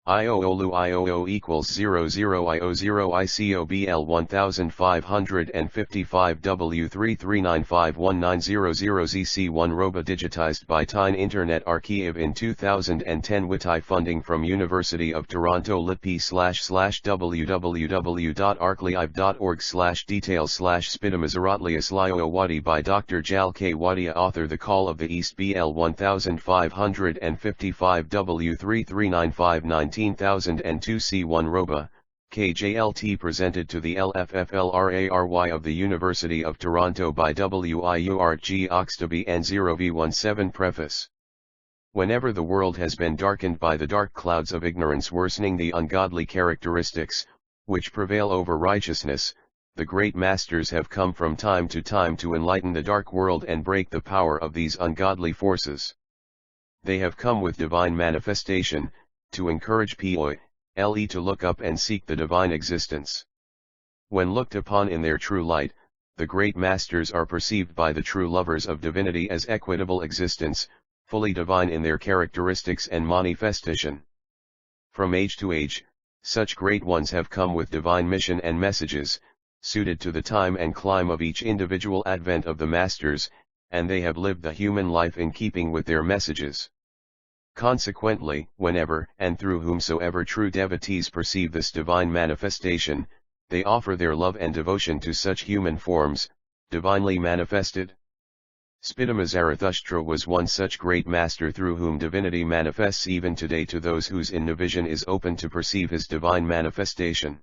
IOOLU IOO equals 00 IO0 ICOBL 1555 W339519000 ZC1 Roba digitized by Tyne Internet Archive in 2010 Witai funding from University of Toronto litp/www.archive.org/details/Spitama Zoroastrianism Wadia by Dr. Jal K. Wadia author The Call of the East BL 1555 W33959 19002 C1 Roba, KJLT presented to the LFFLRARY of the University of Toronto by WIURG Oxtoby N0V17 Preface. Whenever the world has been darkened by the dark clouds of ignorance worsening the ungodly characteristics, which prevail over righteousness, the great masters have come from time to enlighten the dark world and break the power of these ungodly forces. They have come with divine manifestation, to encourage people to look up and seek the divine existence. When looked upon in their true light, the great masters are perceived by the true lovers of divinity as equitable existence, fully divine in their characteristics and manifestation. From age to age, such great ones have come with divine mission and messages, suited to the time and clime of each individual advent of the masters, and they have lived the human life in keeping with their messages. Consequently, whenever and through whomsoever true devotees perceive this divine manifestation, they offer their love and devotion to such human forms, divinely manifested. Spitama Zarathustra was one such great master through whom divinity manifests even today to those whose inner vision is open to perceive his divine manifestation.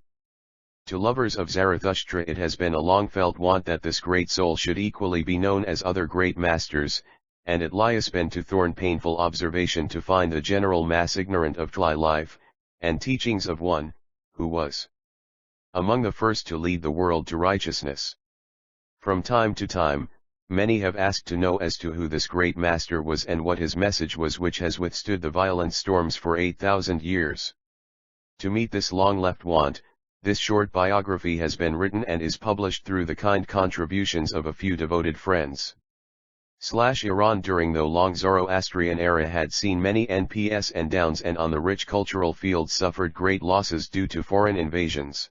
To lovers of Zarathustra it has been a long-felt want that this great soul should equally be known as other great masters, and it lies been to thorn painful observation to find the general mass ignorant of fly life, and teachings of one, who was among the first to lead the world to righteousness. From time to time, many have asked to know as to who this great master was and what his message was which has withstood the violent storms for 8,000 years. To meet this long-left want, this short biography has been written and is published through the kind contributions of a few devoted friends. Iran during the long Zoroastrian era had seen many ups and downs and on the rich cultural field suffered great losses due to foreign invasions.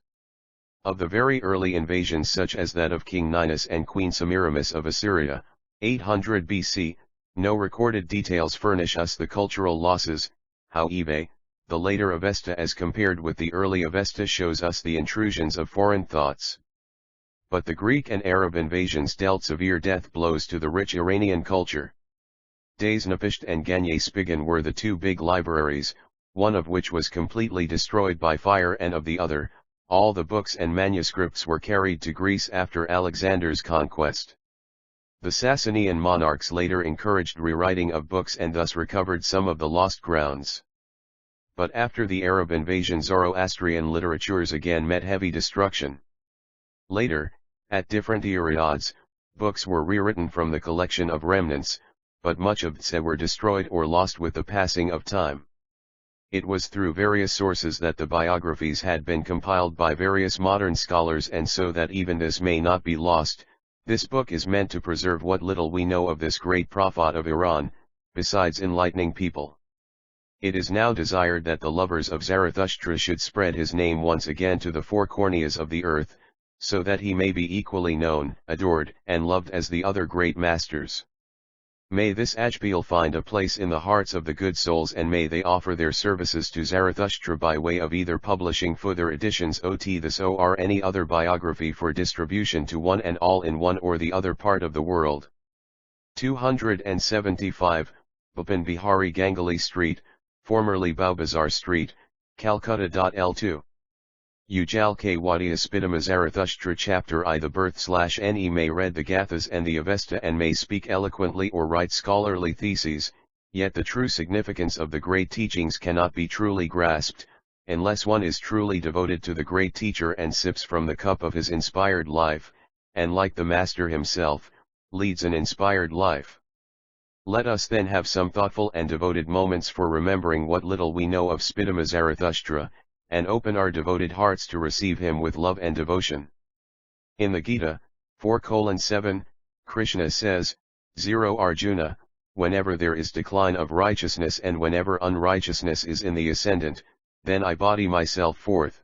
Of the very early invasions such as that of King Ninus and Queen Semiramis of Assyria, 800 BC, no recorded details furnish us the cultural losses, however, the later Avesta as compared with the early Avesta shows us the intrusions of foreign thoughts. But the Greek and Arab invasions dealt severe death blows to the rich Iranian culture. Dasnapishti and Ganya-Spigan were the two big libraries, one of which was completely destroyed by fire and of the other, all the books and manuscripts were carried to Greece after Alexander's conquest. The Sasanian monarchs later encouraged rewriting of books and thus recovered some of the lost grounds. But after the Arab invasion Zoroastrian literatures again met heavy destruction. Later, at different periods, books were rewritten from the collection of remnants, but much of them were destroyed or lost with the passing of time. It was through various sources that the biographies had been compiled by various modern scholars, and so that even this may not be lost, this book is meant to preserve what little we know of this great prophet of Iran, besides enlightening people. It is now desired that the lovers of Zarathustra should spread his name once again to the four corners of the earth, so that he may be equally known, adored, and loved as the other great masters. May this appeal find a place in the hearts of the good souls, and may they offer their services to Zarathustra by way of either publishing further editions of this or any other biography for distribution to one and all in one or the other part of the world. 275, Bhupen Bihari Ganguly Street, formerly Baobazar Street, Calcutta. L2. Ujal K. Wadia Spitama Zarathustra Chapter I. The birth/ne may read the Gathas and the Avesta and may speak eloquently or write scholarly theses, yet the true significance of the great teachings cannot be truly grasped, unless one is truly devoted to the great teacher and sips from the cup of his inspired life, and like the Master himself, leads an inspired life. Let us then have some thoughtful and devoted moments for remembering what little we know of Spitama Zarathustra, and open our devoted hearts to receive him with love and devotion. In the Gita, 4:7, Krishna says, 0 Arjuna, whenever there is decline of righteousness and whenever unrighteousness is in the ascendant, then I body myself forth.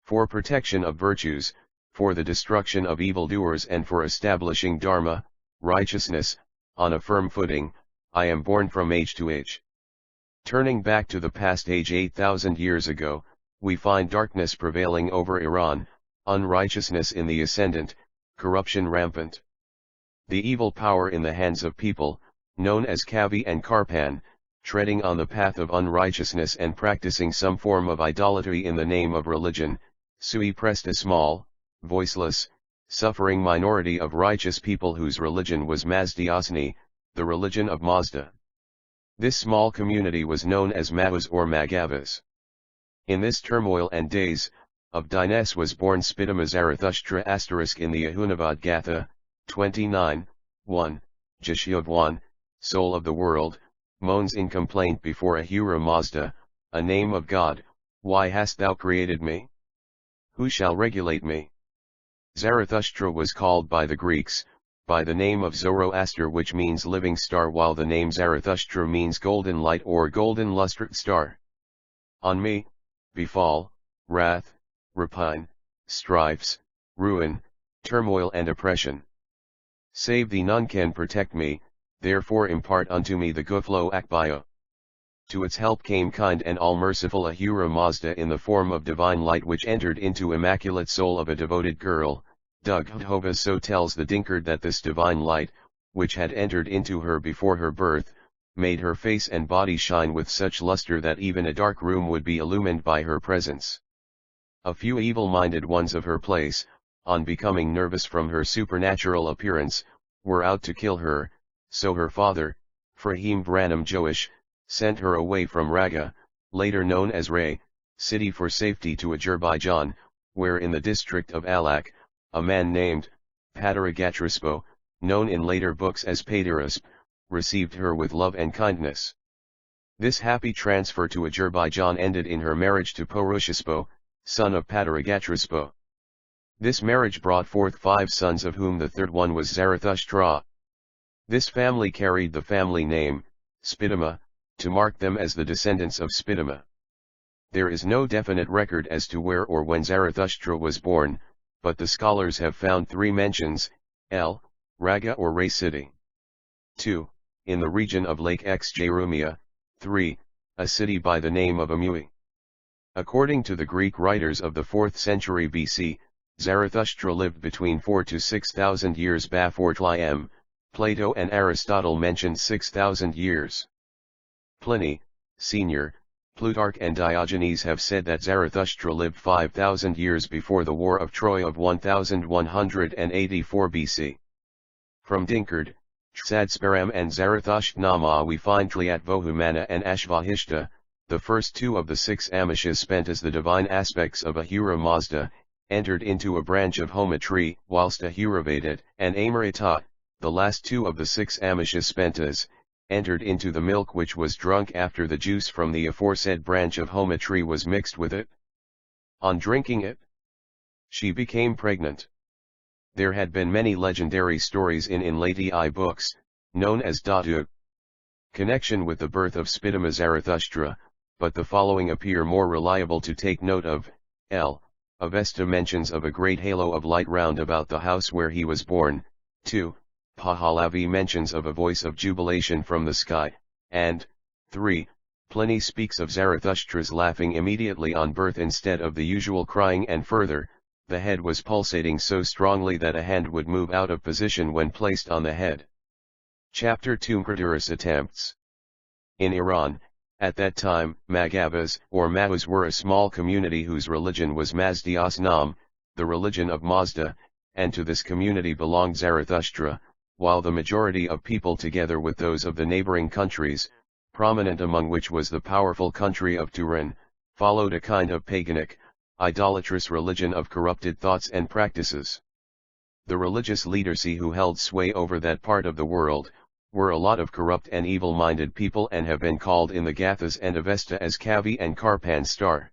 For protection of virtues, for the destruction of evildoers and for establishing dharma, righteousness, on a firm footing, I am born from age to age. Turning back to the past age 8,000 years ago, we find darkness prevailing over Iran, unrighteousness in the ascendant, corruption rampant. The evil power in the hands of people, known as Kavi and Karpan, treading on the path of unrighteousness and practicing some form of idolatry in the name of religion, sui pressed a small, voiceless, suffering minority of righteous people whose religion was Mazdayasna, the religion of Mazda. This small community was known as Maus or Magavas. In this turmoil and days, of Dines was born Spitama Zarathustra * in the Ahunavad Gatha, 29, 1, Jashiv 1, soul of the world, moans in complaint before Ahura Mazda, a name of God, why hast thou created me? Who shall regulate me? Zarathustra was called by the Greeks, by the name of Zoroaster, which means living star, while the name Zarathustra means golden light or golden lustrous star. On me befall wrath, rapine, strifes, ruin, turmoil and oppression. Save thee none can protect me, therefore impart unto me the Guflo Akbaya. To its help came kind and all-merciful Ahura Mazda in the form of divine light, which entered into immaculate soul of a devoted girl. Dughdhova so tells the Dinkard that this divine light, which had entered into her before her birth, made her face and body shine with such luster that even a dark room would be illumined by her presence. A few evil-minded ones of her place, on becoming nervous from her supernatural appearance, were out to kill her, so her father, Frahim Branham Joash, sent her away from Raga, later known as Ray, city for safety to Azerbaijan, where in the district of Alak, a man named Padaragatraspo, known in later books as Padarasp, received her with love and kindness. This happy transfer to Azerbaijan ended in her marriage to Poroshaspo, son of Padaragatraspo. This marriage brought forth 5 sons, of whom the third one was Zarathustra. This family carried the family name, Spitama, to mark them as the descendants of Spitama. There is no definite record as to where or when Zarathustra was born, but the scholars have found 3 mentions: L. Raga or Ray city. 2. In the region of Lake Jerumia. 3. A city by the name of Amui. According to the Greek writers of the 4th century BC, Zarathustra lived between 4 to 6,000 years before Tliam. Plato and Aristotle mentioned 6,000 years. Pliny, Senior, Plutarch and Diogenes have said that Zarathustra lived 5,000 years before the War of Troy of 1184 BC. From Dinkard, Tsadsparam and Zarathushtra we find Tliatvohumana and Ashvahishta, the first 2 of the 6 Amishas spent as the divine aspects of Ahura Mazda, entered into a branch of Homatri, whilst Ahuravadat and Amrita, the last 2 of the 6 Amishas spentas, entered into the milk which was drunk after the juice from the aforesaid branch of Homatri was mixed with it. On drinking it, she became pregnant. There had been many legendary stories in Lati books, known as Datu, connection with the birth of Spitama Zarathustra, but the following appear more reliable to take note of. L. Avesta mentions of a great halo of light round about the house where he was born. 2. Pahlavi mentions of a voice of jubilation from the sky, and 3. Pliny speaks of Zarathustra's laughing immediately on birth instead of the usual crying, and further, the head was pulsating so strongly that a hand would move out of position when placed on the head. Chapter 2 Murderous attempts. In Iran, at that time, Magavas or Maus were a small community whose religion was Mazdayasna, the religion of Mazda, and to this community belonged Zarathustra, while the majority of people, together with those of the neighboring countries, prominent among which was the powerful country of Turan, followed a kind of paganic, idolatrous religion of corrupted thoughts and practices. The religious leadership who held sway over that part of the world, were a lot of corrupt and evil-minded people, and have been called in the Gathas and Avesta as Kavi and Karpan star.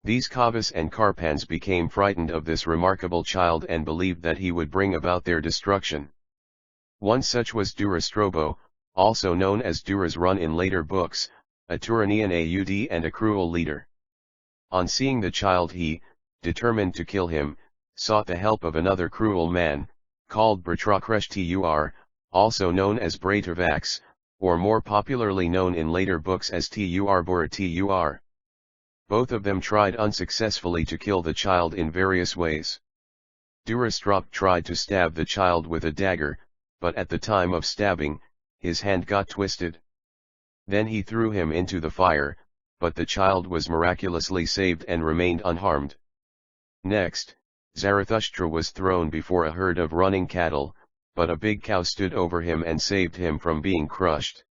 These Kavas and Karpans became frightened of this remarkable child and believed that he would bring about their destruction. One such was Durastrobo, also known as Duras Run in later books, a Turanian Aud and a cruel leader. On seeing the child he, determined to kill him, sought the help of another cruel man, called Zarathustra, also known as Zarathustra, or more popularly known in later books as Zarathustra. Both of them tried unsuccessfully to kill the child in various ways. Zarathustra tried to stab the child with a dagger, but at the time of stabbing, his hand got twisted. Then he threw him into the fire, but the child was miraculously saved and remained unharmed. Next, Zarathustra was thrown before a herd of running cattle, but a big cow stood over him and saved him from being crushed.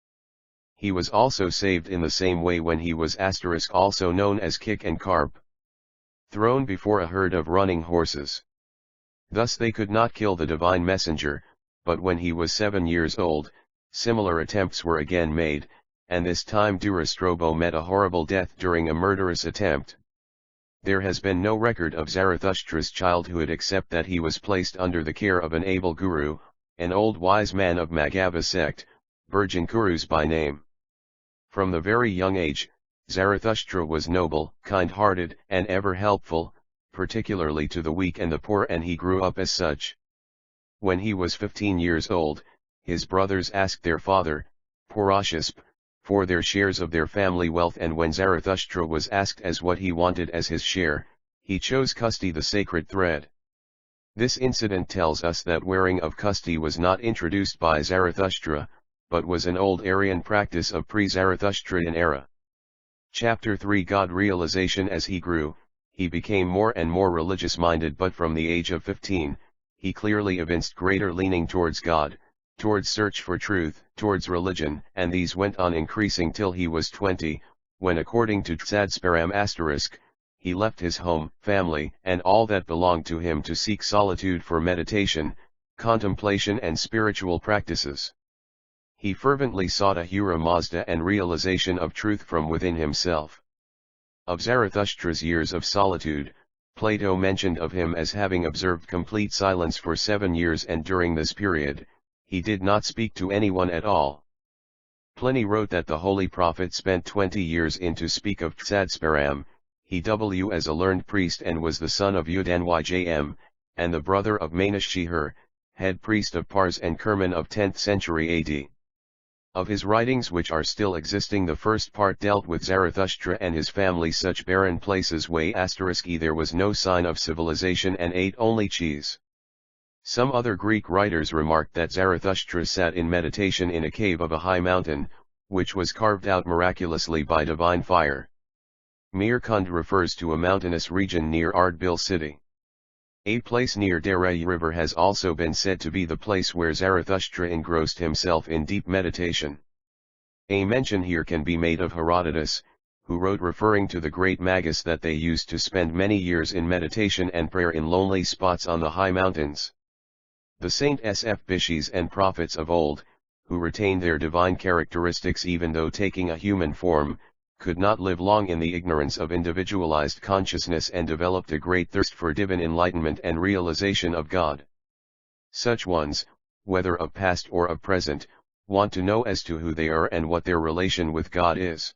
He was also saved in the same way when he was also known as kick and carp, thrown before a herd of running horses. Thus they could not kill the divine messenger, but when he was 7 years old, similar attempts were again made, and this time Zoroaster met a horrible death during a murderous attempt. There has been no record of Zarathustra's childhood except that he was placed under the care of an able guru, an old wise man of Magava sect, Virgin Kurus by name. From the very young age, Zarathustra was noble, kind-hearted, and ever helpful, particularly to the weak and the poor, and he grew up as such. When he was 15 years old, his brothers asked their father, Purashasp, for their shares of their family wealth, and when Zarathustra was asked as what he wanted as his share, he chose kusti, the sacred thread. This incident tells us that wearing of kusti was not introduced by Zarathustra, but was an old Aryan practice of pre-Zarathustrian era. Chapter 3 God realization. As he grew, he became more and more religious-minded, but from the age of 15, he clearly evinced greater leaning towards God, towards search for truth, towards religion, and these went on increasing till he was 20, when according to Tzadparam*, he left his home, family, and all that belonged to him to seek solitude for meditation, contemplation and spiritual practices. He fervently sought Ahura Mazda and realization of truth from within himself. Of Zarathustra's years of solitude, Plato mentioned of him as having observed complete silence for 7 years, and during this period, he did not speak to anyone at all. Pliny wrote that the holy prophet spent 20 years in to speak of Tzadparam, he as a learned priest and was the son of Udnyjm, and the brother of Manashihar, head priest of Pars and Kerman of 10th century AD. Of his writings which are still existing, the first part dealt with Zarathustra and his family, such barren places *e there was no sign of civilization and ate only cheese. Some other Greek writers remarked that Zarathustra sat in meditation in a cave of a high mountain, which was carved out miraculously by divine fire. Mirkund refers to a mountainous region near Ardbil city. A place near Darai river has also been said to be the place where Zarathustra engrossed himself in deep meditation. A mention here can be made of Herodotus, who wrote referring to the great Magus that they used to spend many years in meditation and prayer in lonely spots on the high mountains. The Saint Bishis and prophets of old, who retained their divine characteristics even though taking a human form, could not live long in the ignorance of individualized consciousness and developed a great thirst for divine enlightenment and realization of God. Such ones, whether of past or of present, want to know as to who they are and what their relation with God is.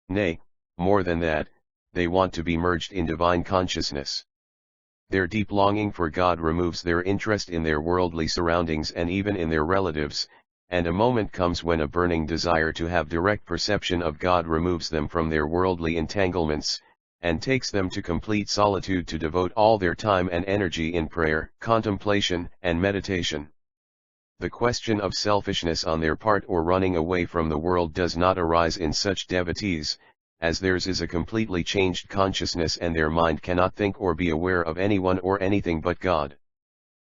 Nay, more than that, they want to be merged in divine consciousness. Their deep longing for God removes their interest in their worldly surroundings and even in their relatives, and a moment comes when a burning desire to have direct perception of God removes them from their worldly entanglements, and takes them to complete solitude to devote all their time and energy in prayer, contemplation, and meditation. The question of selfishness on their part or running away from the world does not arise in such devotees, as theirs is a completely changed consciousness and their mind cannot think or be aware of anyone or anything but God.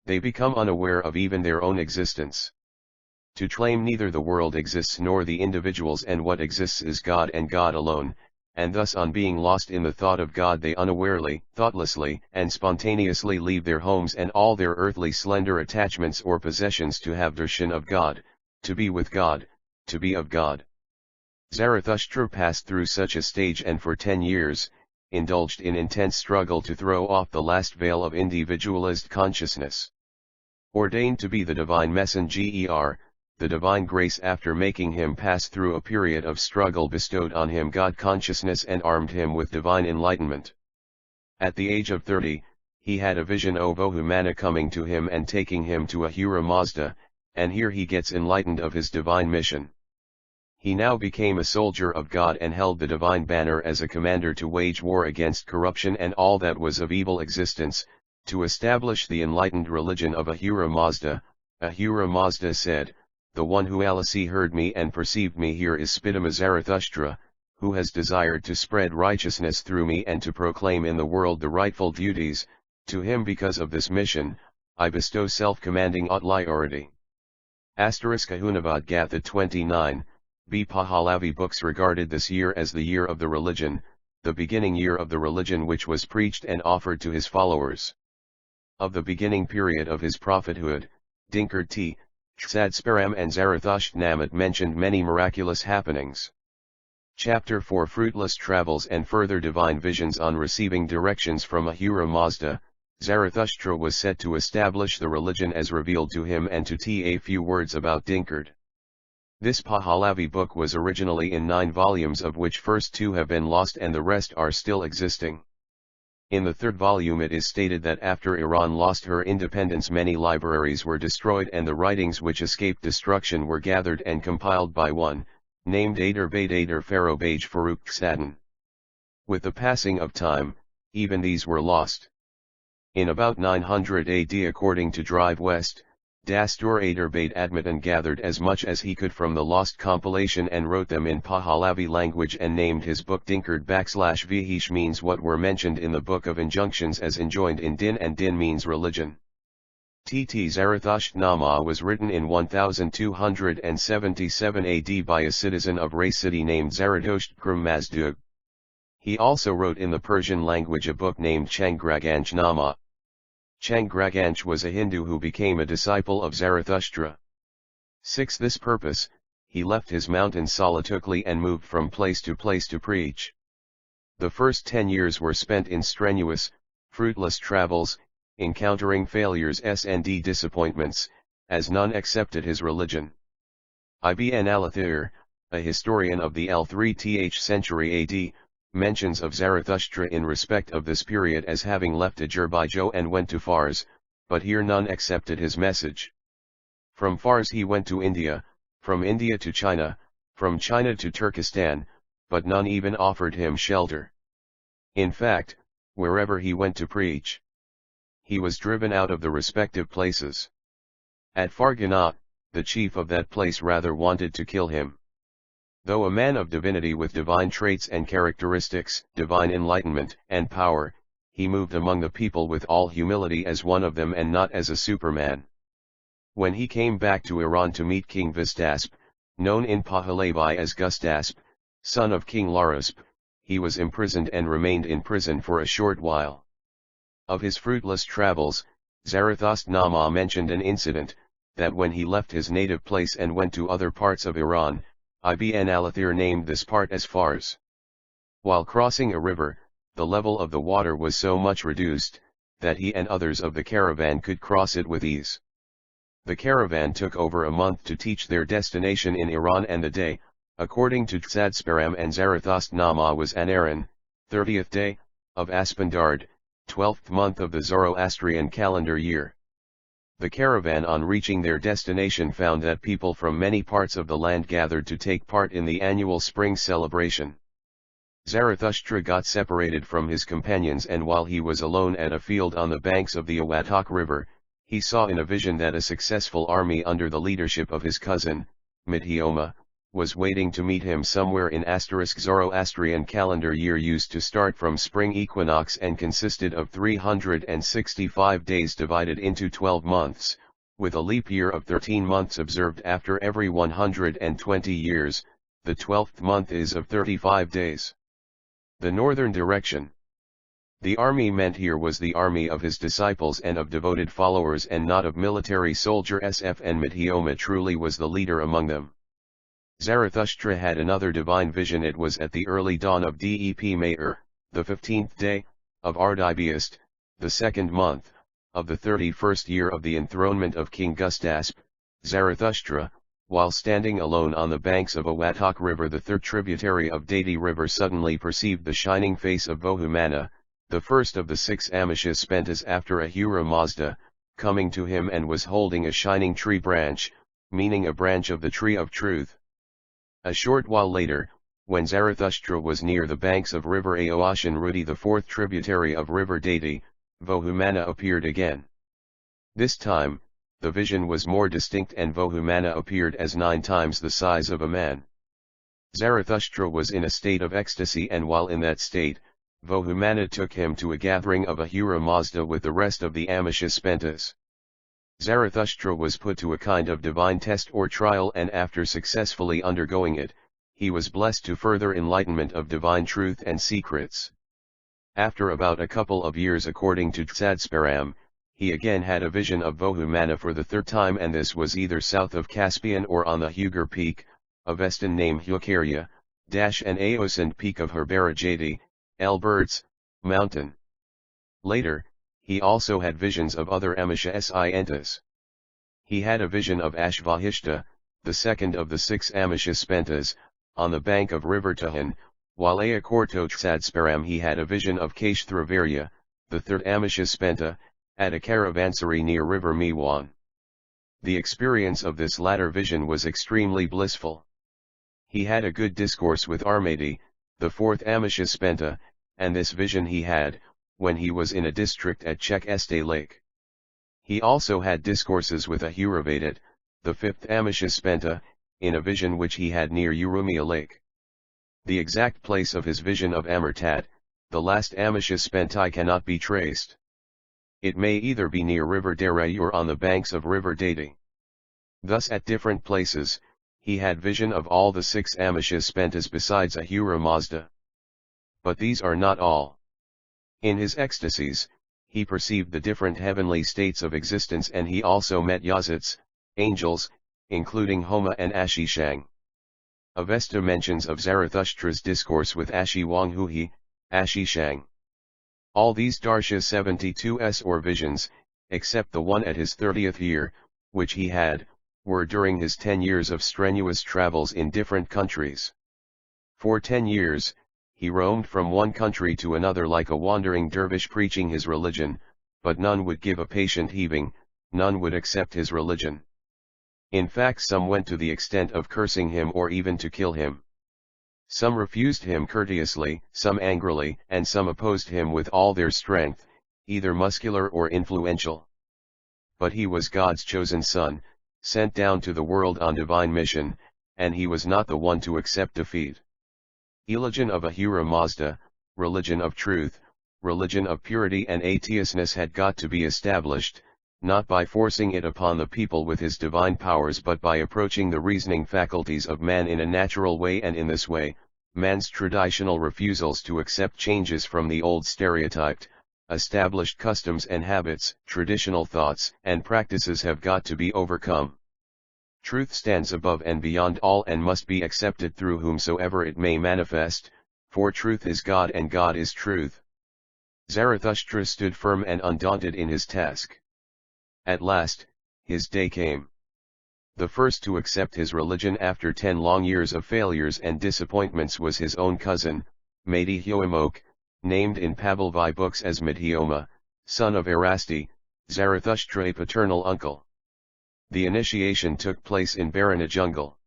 They become unaware of even their own existence. To claim neither the world exists nor the individuals, and what exists is God and God alone, and thus on being lost in the thought of God they unawarely, thoughtlessly, and spontaneously leave their homes and all their earthly slender attachments or possessions to have darshan of God, to be with God, to be of God. Zarathustra passed through such a stage and for 10 years, indulged in intense struggle to throw off the last veil of individualist consciousness. Ordained to be the divine messenger, the divine grace after making him pass through a period of struggle bestowed on him God consciousness and armed him with divine enlightenment. At the age of 30, he had a vision of Ahura coming to him and taking him to Ahura Mazda, and here he gets enlightened of his divine mission. He now became a soldier of God and held the divine banner as a commander to wage war against corruption and all that was of evil existence, to establish the enlightened religion of Ahura Mazda. Ahura Mazda said, "The one who heard me and perceived me here is Spitama Zarathustra, who has desired to spread righteousness through me and to proclaim in the world the rightful duties. To him because of this mission, I bestow self-commanding authority." Ahunavad Gatha 29, B. Pahlavi books regarded this year as the year of the religion, the beginning year of the religion which was preached and offered to his followers. Of the beginning period of his prophethood, Dinkard T. Tzadspiram and Zarathushtra mentioned many miraculous happenings. Chapter 4 Fruitless Travels and Further Divine Visions. On receiving directions from Ahura Mazda, Zarathustra was set to establish the religion as revealed to him and to tell a few words about Dinkard. This Pahlavi book was originally in 9 volumes, of which first 2 have been lost and the rest are still existing. In the 3rd volume it is stated that after Iran lost her independence many libraries were destroyed and the writings which escaped destruction were gathered and compiled by one, named Ader Pharaoh Baj Farooq Sadan. With the passing of time, even these were lost. In about 900 AD, according to Drive West, Dastur Aderbade Admatan gathered as much as he could from the lost compilation and wrote them in Pahlavi language and named his book Dinkard /Vihish, means what were mentioned in the Book of Injunctions as enjoined in Din, and Din means religion. Zarathustra was written in 1277 AD by a citizen of Ray city named Ahura Mazda. He also wrote in the Persian language a book named Changraganch Nama. Changraganch was a Hindu who became a disciple of Zarathustra. 6. This purpose, he left his mountain solitudely and moved from place to place to preach. The first 10 years were spent in strenuous, fruitless travels, encountering failures and disappointments, as none accepted his religion. Ibn al-Athir, a historian of the L3th century AD, mentions of Zarathustra in respect of this period as having left Azerbaijan and went to Fars, but here none accepted his message. From Fars he went to India, from India to China, from China to Turkestan, but none even offered him shelter. In fact, wherever he went to preach, he was driven out of the respective places. At Fargana, the chief of that place rather wanted to kill him. Though a man of divinity with divine traits and characteristics, divine enlightenment and power, he moved among the people with all humility as one of them and not as a superman. When he came back to Iran to meet King Vistasp, known in Pahlavi as Gustasp, son of King Larasp, he was imprisoned and remained in prison for a short while. Of his fruitless travels, Zarathustra mentioned an incident, that when he left his native place and went to other parts of Iran, Ibn al-Athir named this part as Fars. While crossing a river, the level of the water was so much reduced, that he and others of the caravan could cross it with ease. The caravan took over a month to teach their destination in Iran, and the day, according to Tzadspiram and Zarathustra, was Anaran, 30th day, of Aspandard, 12th month of the Zoroastrian calendar year. The caravan on reaching their destination found that people from many parts of the land gathered to take part in the annual spring celebration. Zarathustra got separated from his companions, and while he was alone at a field on the banks of the Awatak River, he saw in a vision that a successful army under the leadership of his cousin, Mithioma, was waiting to meet him somewhere in Zoroastrian calendar year used to start from spring equinox and consisted of 365 days divided into 12 months, with a leap year of 13 months observed after every 120 years. The 12th month is of 35 days. The northern direction. The army meant here was the army of his disciples and of devoted followers, and not of military soldier SF, and Mithioma truly was the leader among them. Zarathustra had another divine vision. It was at the early dawn of Dep Mayer, the 15th day, of Ardibiast, the 2nd month, of the 31st year of the enthronement of King Gustasp. Zarathustra, while standing alone on the banks of a Watak river, the third tributary of Deity river, suddenly perceived the shining face of Bahumana, the first of the 6 Amishaspentas after Ahura Mazda, coming to him, and was holding a shining tree branch, meaning a branch of the tree of truth. A short while later, when Zarathustra was near the banks of river Aoashan Rudi, the 4th tributary of river Deity, Bahumana appeared again. This time, the vision was more distinct, and Bahumana appeared as 9 times the size of a man. Zarathustra was in a state of ecstasy, and while in that state, Bahumana took him to a gathering of Ahura Mazda with the rest of the Amishaspentas. Zarathustra was put to a kind of divine test or trial, and after successfully undergoing it, he was blessed to further enlightenment of divine truth and secrets. After about a couple of years, according to Tsadspiram, he again had a vision of Bahumana for the 3rd time, and this was either south of Caspian or on the Hugar peak, a Vestan named Hukarya, an Aosan peak of Herbarajati, Elberts, mountain. Later, he also had visions of other Amishaspentas. He had a vision of Ashvahishta, the 2nd of the 6 Amishaspentas, on the bank of river Tahan, while Ayakorto Tsadspiram he had a vision of Kashthravarya, the 3rdAmishaspenta, at a caravansary near river Miwan. The experience of this latter vision was extremely blissful. He had a good discourse with Armadi, the 4thAmishaspenta, and this vision he had, when he was in a district at Chek Este Lake. He also had discourses with Ahuravadat, the 5thAmishaspenta, in a vision which he had near Urumia Lake. The exact place of his vision of Amartat, the last Amishaspentai, cannot be traced. It may either be near river Derai or on the banks of river Deity. Thus at different places, he had vision of all the 6 Amishaspentas besides Ahura Mazda. But these are not all. In his ecstasies, he perceived the different heavenly states of existence, and he also met Yazits, angels, including Homa and Ashishang. Avesta mentions of Zarathustra's discourse with Ashiwanghuhi, Ashishang. All these Darsha 72s or visions, except the one at his 30th year, which he had, were during his 10 years of strenuous travels in different countries. For 10 years, he roamed from one country to another like a wandering dervish preaching his religion, but none would give a patient heaving, none would accept his religion. In fact, some went to the extent of cursing him or even to kill him. Some refused him courteously, some angrily, and some opposed him with all their strength, either muscular or influential. But he was God's chosen son, sent down to the world on divine mission, and he was not the one to accept defeat. Religion of Ahura Mazda, religion of truth, religion of purity and atheistness had got to be established, not by forcing it upon the people with his divine powers, but by approaching the reasoning faculties of man in a natural way, and in this way, man's traditional refusals to accept changes from the old stereotyped, established customs and habits, traditional thoughts and practices have got to be overcome. Truth stands above and beyond all and must be accepted through whomsoever it may manifest, for truth is God and God is truth. Zarathustra stood firm and undaunted in his task. At last, his day came. The first to accept his religion after 10 long years of failures and disappointments was his own cousin, Madi Hyoimok, named in Pavelvi books as Madhyoma, son of Erasti, Zarathustra, a paternal uncle. The initiation took place in Barana jungle.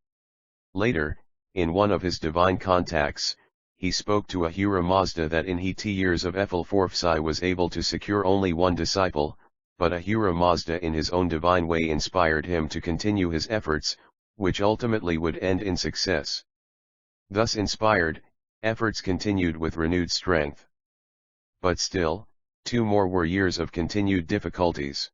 Later, in one of his divine contacts, he spoke to Ahura Mazda that in his 2 years of Ethelforfsi was able to secure only one disciple, but Ahura Mazda in his own divine way inspired him to continue his efforts, which ultimately would end in success. Thus inspired, efforts continued with renewed strength. But still, 2 more were years of continued difficulties.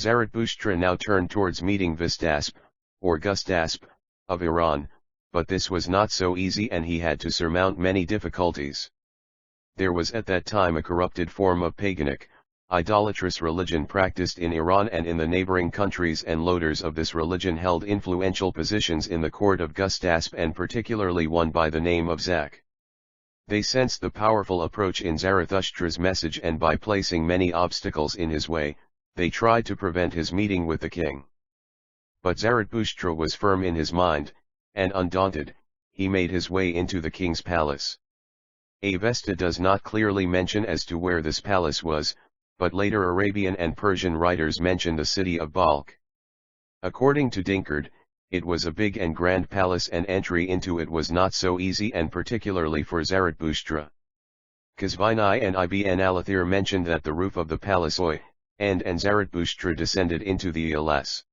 Zarathustra now turned towards meeting Vistasp, or Gustasp, of Iran, but this was not so easy and he had to surmount many difficulties. There was at that time a corrupted form of paganic, idolatrous religion practiced in Iran and in the neighboring countries, and leaders of this religion held influential positions in the court of Gustasp, and particularly one by the name of Zak. They sensed the powerful approach in Zarathustra's message, and by placing many obstacles in his way, they tried to prevent his meeting with the king. But Zarathustra was firm in his mind, and undaunted, he made his way into the king's palace. Avesta does not clearly mention as to where this palace was, but later Arabian and Persian writers mention the city of Balkh. According to Dinkard, it was a big and grand palace, and entry into it was not so easy, and particularly for Zarathustra. Qazvini and Ibn Alathir mentioned that the roof of the palace and Zarathustra descended into the Ilas.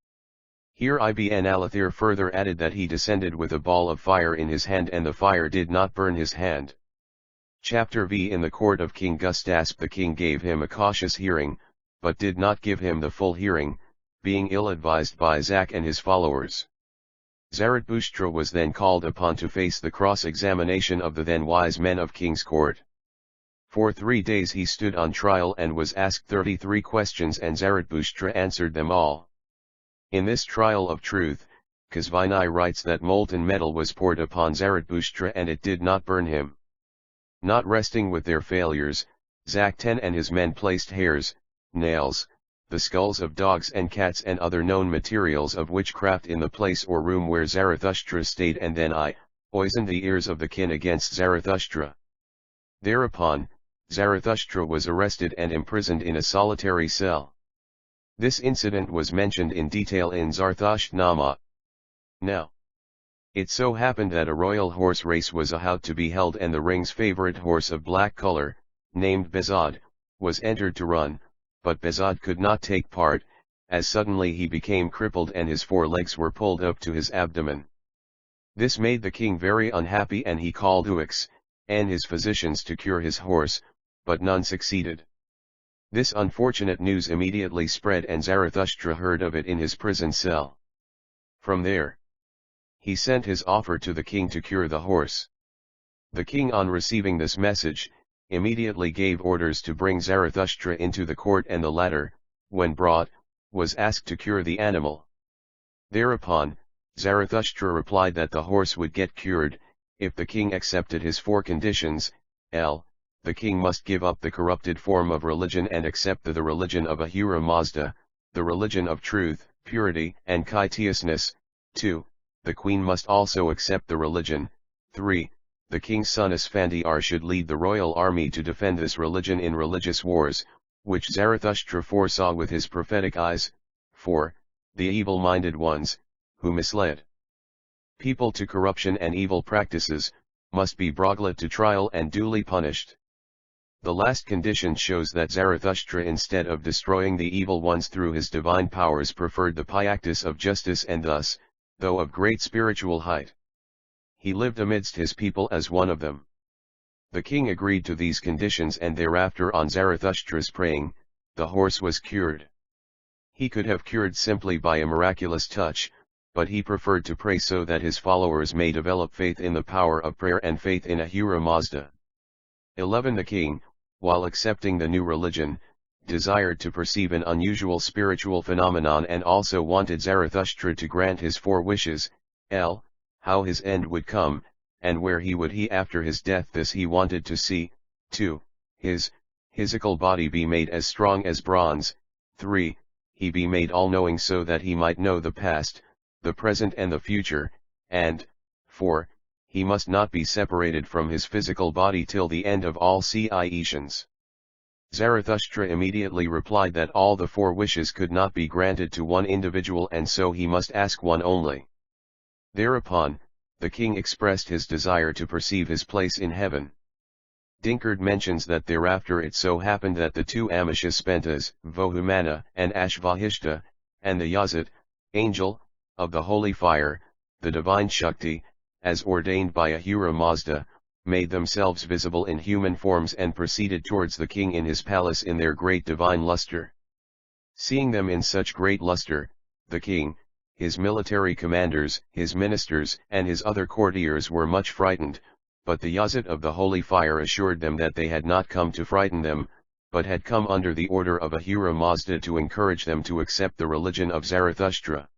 Here Ibn Alathir further added that he descended with a ball of fire in his hand, and the fire did not burn his hand. Chapter V. In the court of King Gustasp, the king gave him a cautious hearing, but did not give him the full hearing, being ill-advised by Zach and his followers. Zarathustra was then called upon to face the cross-examination of the then wise men of king's court. For 3 days he stood on trial and was asked 33 questions, and Zarathustra answered them all. In this trial of truth, Qazvini writes that molten metal was poured upon Zarathustra and it did not burn him. Not resting with their failures, Zakten and his men placed hairs, nails, the skulls of dogs and cats and other known materials of witchcraft in the place or room where Zarathustra stayed, and then poisoned the ears of the kin against Zarathustra. Thereupon, Zarathustra was arrested and imprisoned in a solitary cell. This incident was mentioned in detail in Zarathushtra. Now, it so happened that a royal horse race was about to be held, and the ring's favorite horse of black color, named Bezod, was entered to run, but Bezod could not take part, as suddenly he became crippled and his 4 legs were pulled up to his abdomen. This made the king very unhappy, and he called Uix and his physicians to cure his horse, but none succeeded. This unfortunate news immediately spread, and Zarathustra heard of it in his prison cell. From there, he sent his offer to the king to cure the horse. The king, on receiving this message, immediately gave orders to bring Zarathustra into the court, and the latter, when brought, was asked to cure the animal. Thereupon, Zarathustra replied that the horse would get cured, if the king accepted his 4 conditions. The king must give up the corrupted form of religion and accept the religion of Ahura Mazda, the religion of truth, purity, and courteousness. 2. The queen must also accept the religion. 3. The king's son Asfandiar should lead the royal army to defend this religion in religious wars, which Zarathustra foresaw with his prophetic eyes. 4. The evil-minded ones, who misled people to corruption and evil practices, must be brought to trial and duly punished. The last condition shows that Zarathustra, instead of destroying the evil ones through his divine powers, preferred the practice of justice, and thus, though of great spiritual height, he lived amidst his people as one of them. The king agreed to these conditions, and thereafter, on Zarathustra's praying, the horse was cured. He could have cured simply by a miraculous touch, but he preferred to pray so that his followers may develop faith in the power of prayer and faith in Ahura Mazda. 11. The king, while accepting the new religion, desired to perceive an unusual spiritual phenomenon, and also wanted Zarathustra to grant his 4 wishes, how his end would come, and where he would after his death. This he wanted to see. 2. His physical body be made as strong as bronze. 3. He be made all-knowing, so that he might know the past, the present and the future, and 4. He must not be separated from his physical body till the end of all creations. Zarathustra immediately replied that all the 4 wishes could not be granted to one individual, and so he must ask one only. Thereupon, the king expressed his desire to perceive his place in heaven. Dinkard mentions that thereafter it so happened that the 2 Amishaspentas, Vohumana and Ashvahishta, and the Yazid, angel, of the holy fire, the divine Shakti, as ordained by Ahura Mazda, made themselves visible in human forms and proceeded towards the king in his palace in their great divine luster. Seeing them in such great luster, the king, his military commanders, his ministers, and his other courtiers were much frightened, but the Yazid of the holy fire assured them that they had not come to frighten them, but had come under the order of Ahura Mazda to encourage them to accept the religion of Zarathustra.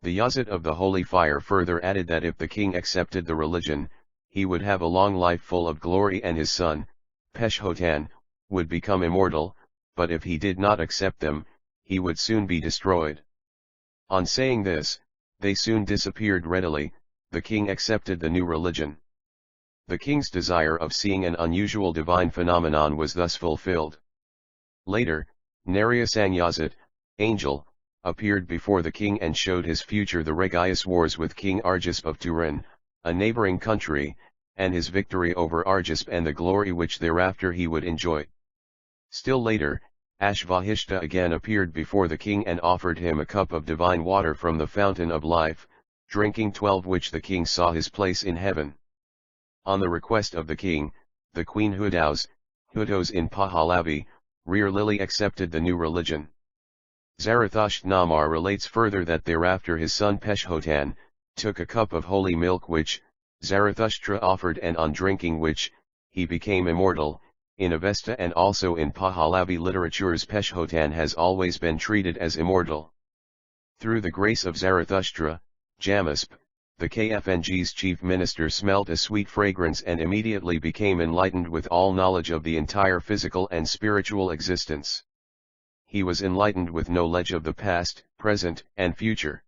The Yazid of the holy fire further added that if the king accepted the religion, he would have a long life full of glory, and his son, Peshhotan, would become immortal, but if he did not accept them, he would soon be destroyed. On saying this, they soon disappeared readily. The king accepted the new religion. The king's desire of seeing an unusual divine phenomenon was thus fulfilled. Later, Narayansangyasit, angel, appeared before the king and showed his future, the Regius wars with King Argisp of Turin, a neighboring country, and his victory over Argisp and the glory which thereafter he would enjoy. Still later, Ashvahishta again appeared before the king and offered him a cup of divine water from the fountain of life, drinking 12 which the king saw his place in heaven. On the request of the king, the queen Hudos in Pahlavi, rarely accepted the new religion. Zarathushtra relates further that thereafter his son Peshhotan took a cup of holy milk which Zarathustra offered, and on drinking which, he became immortal. In Avesta and also in Pahlavi literatures, Peshhotan has always been treated as immortal. Through the grace of Zarathustra, Jamasp, the KFNG's chief minister, smelt a sweet fragrance and immediately became enlightened with all knowledge of the entire physical and spiritual existence. He was enlightened with knowledge of the past, present, and future.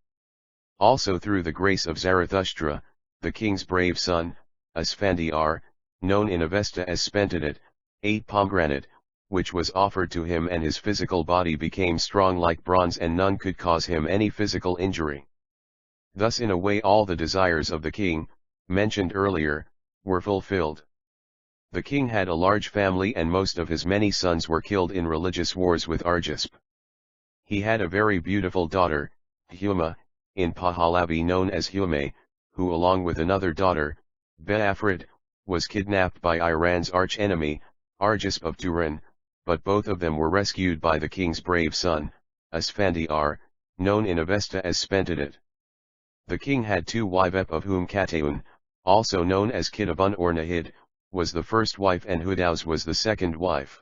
Also through the grace of Zarathustra, the king's brave son, Asfandiar, known in Avesta as Spentadit, ate pomegranate, which was offered to him, and his physical body became strong like bronze and none could cause him any physical injury. Thus in a way all the desires of the king, mentioned earlier, were fulfilled. The king had a large family and most of his many sons were killed in religious wars with Argisp. He had a very beautiful daughter, Huma, in Pahlavi known as Hume, who along with another daughter, Beafrid, was kidnapped by Iran's arch-enemy, Argisp of Turin, but both of them were rescued by the king's brave son, Asfandiar, known in Avesta as Spentadit. The king had 2 wives, of whom Kataun, also known as Kitabun or Nahid, was the first wife and Hudaus was the second wife.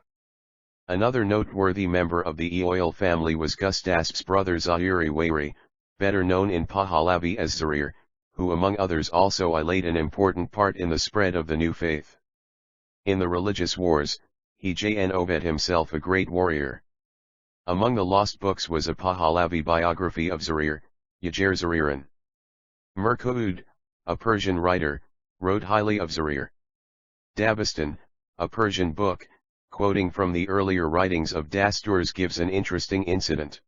Another noteworthy member of the Eoil family was Gustasp's brother Zahiri Wairi, better known in Pahlavi as Zarir, who among others also played an important part in the spread of the new faith. In the religious wars, he jn'd himself a great warrior. Among the lost books was a Pahlavi biography of Zarir, Yajer Zariran. Merkud, a Persian writer, wrote highly of Zarir. Dabistan, a Persian book, quoting from the earlier writings of Dasturs, gives an interesting incident.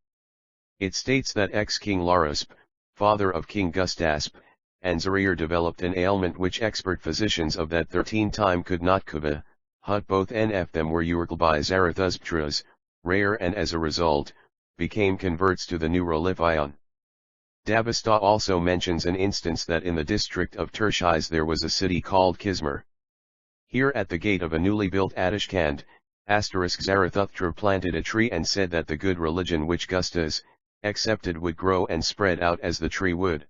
It states that ex-King Larasp, father of King Gustasp, and Zarir developed an ailment which expert physicians of that 13 could not cure, but both nf them were urged by Zarathustras, rare, and as a result, became converts to the new religion. Dabista also mentions an instance that in the district of Tershis there was a city called Kismar. Here at the gate of a newly built Adishkand, Zarathustra planted a tree and said that the good religion which Gustas accepted would grow and spread out as the tree would.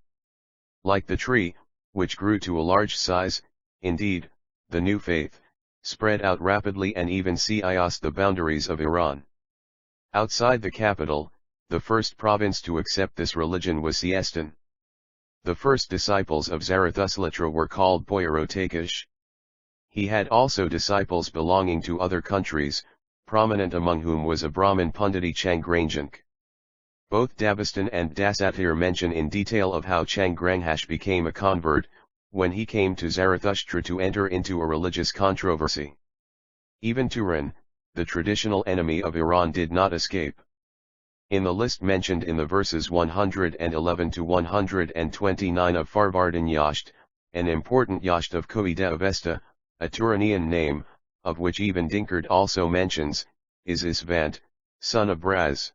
Like the tree, which grew to a large size, indeed, the new faith spread out rapidly and even seiyas the boundaries of Iran. Outside the capital, the first province to accept this religion was Siestan. The first disciples of Zarathustra were called Boyarotakish. He had also disciples belonging to other countries, prominent among whom was a Brahmin Punditi Changranjank. Both Dabistan and Dasatir mention in detail of how Changranghash became a convert, when he came to Zarathustra to enter into a religious controversy. Even Turin, the traditional enemy of Iran, did not escape. In the list mentioned in the verses 111 to 129 of Farvardin Yasht, an important Yasht of Koida Avesta, a Turanian name, of which even Dinkard also mentions, is Isvant, son of Braz.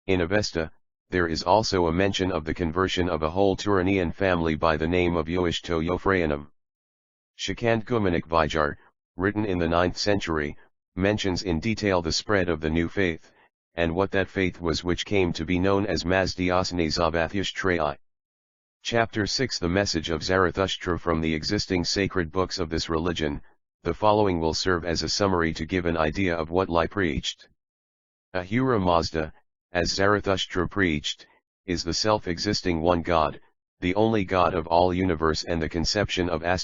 In Avesta, there is also a mention of the conversion of a whole Turanian family by the name of Yoishto Yofrayanum. Shikand Kumanik Vijar, written in the 9th century, mentions in detail the spread of the new faith, and what that faith was which came to be known as Mazdayasna Zarathustra. Chapter 6 The message of Zarathustra from the existing sacred books of this religion. The following will serve as a summary to give an idea of what Li preached. Ahura Mazda, as Zarathustra preached, is the self-existing one God, the only God of all universe and the conception of a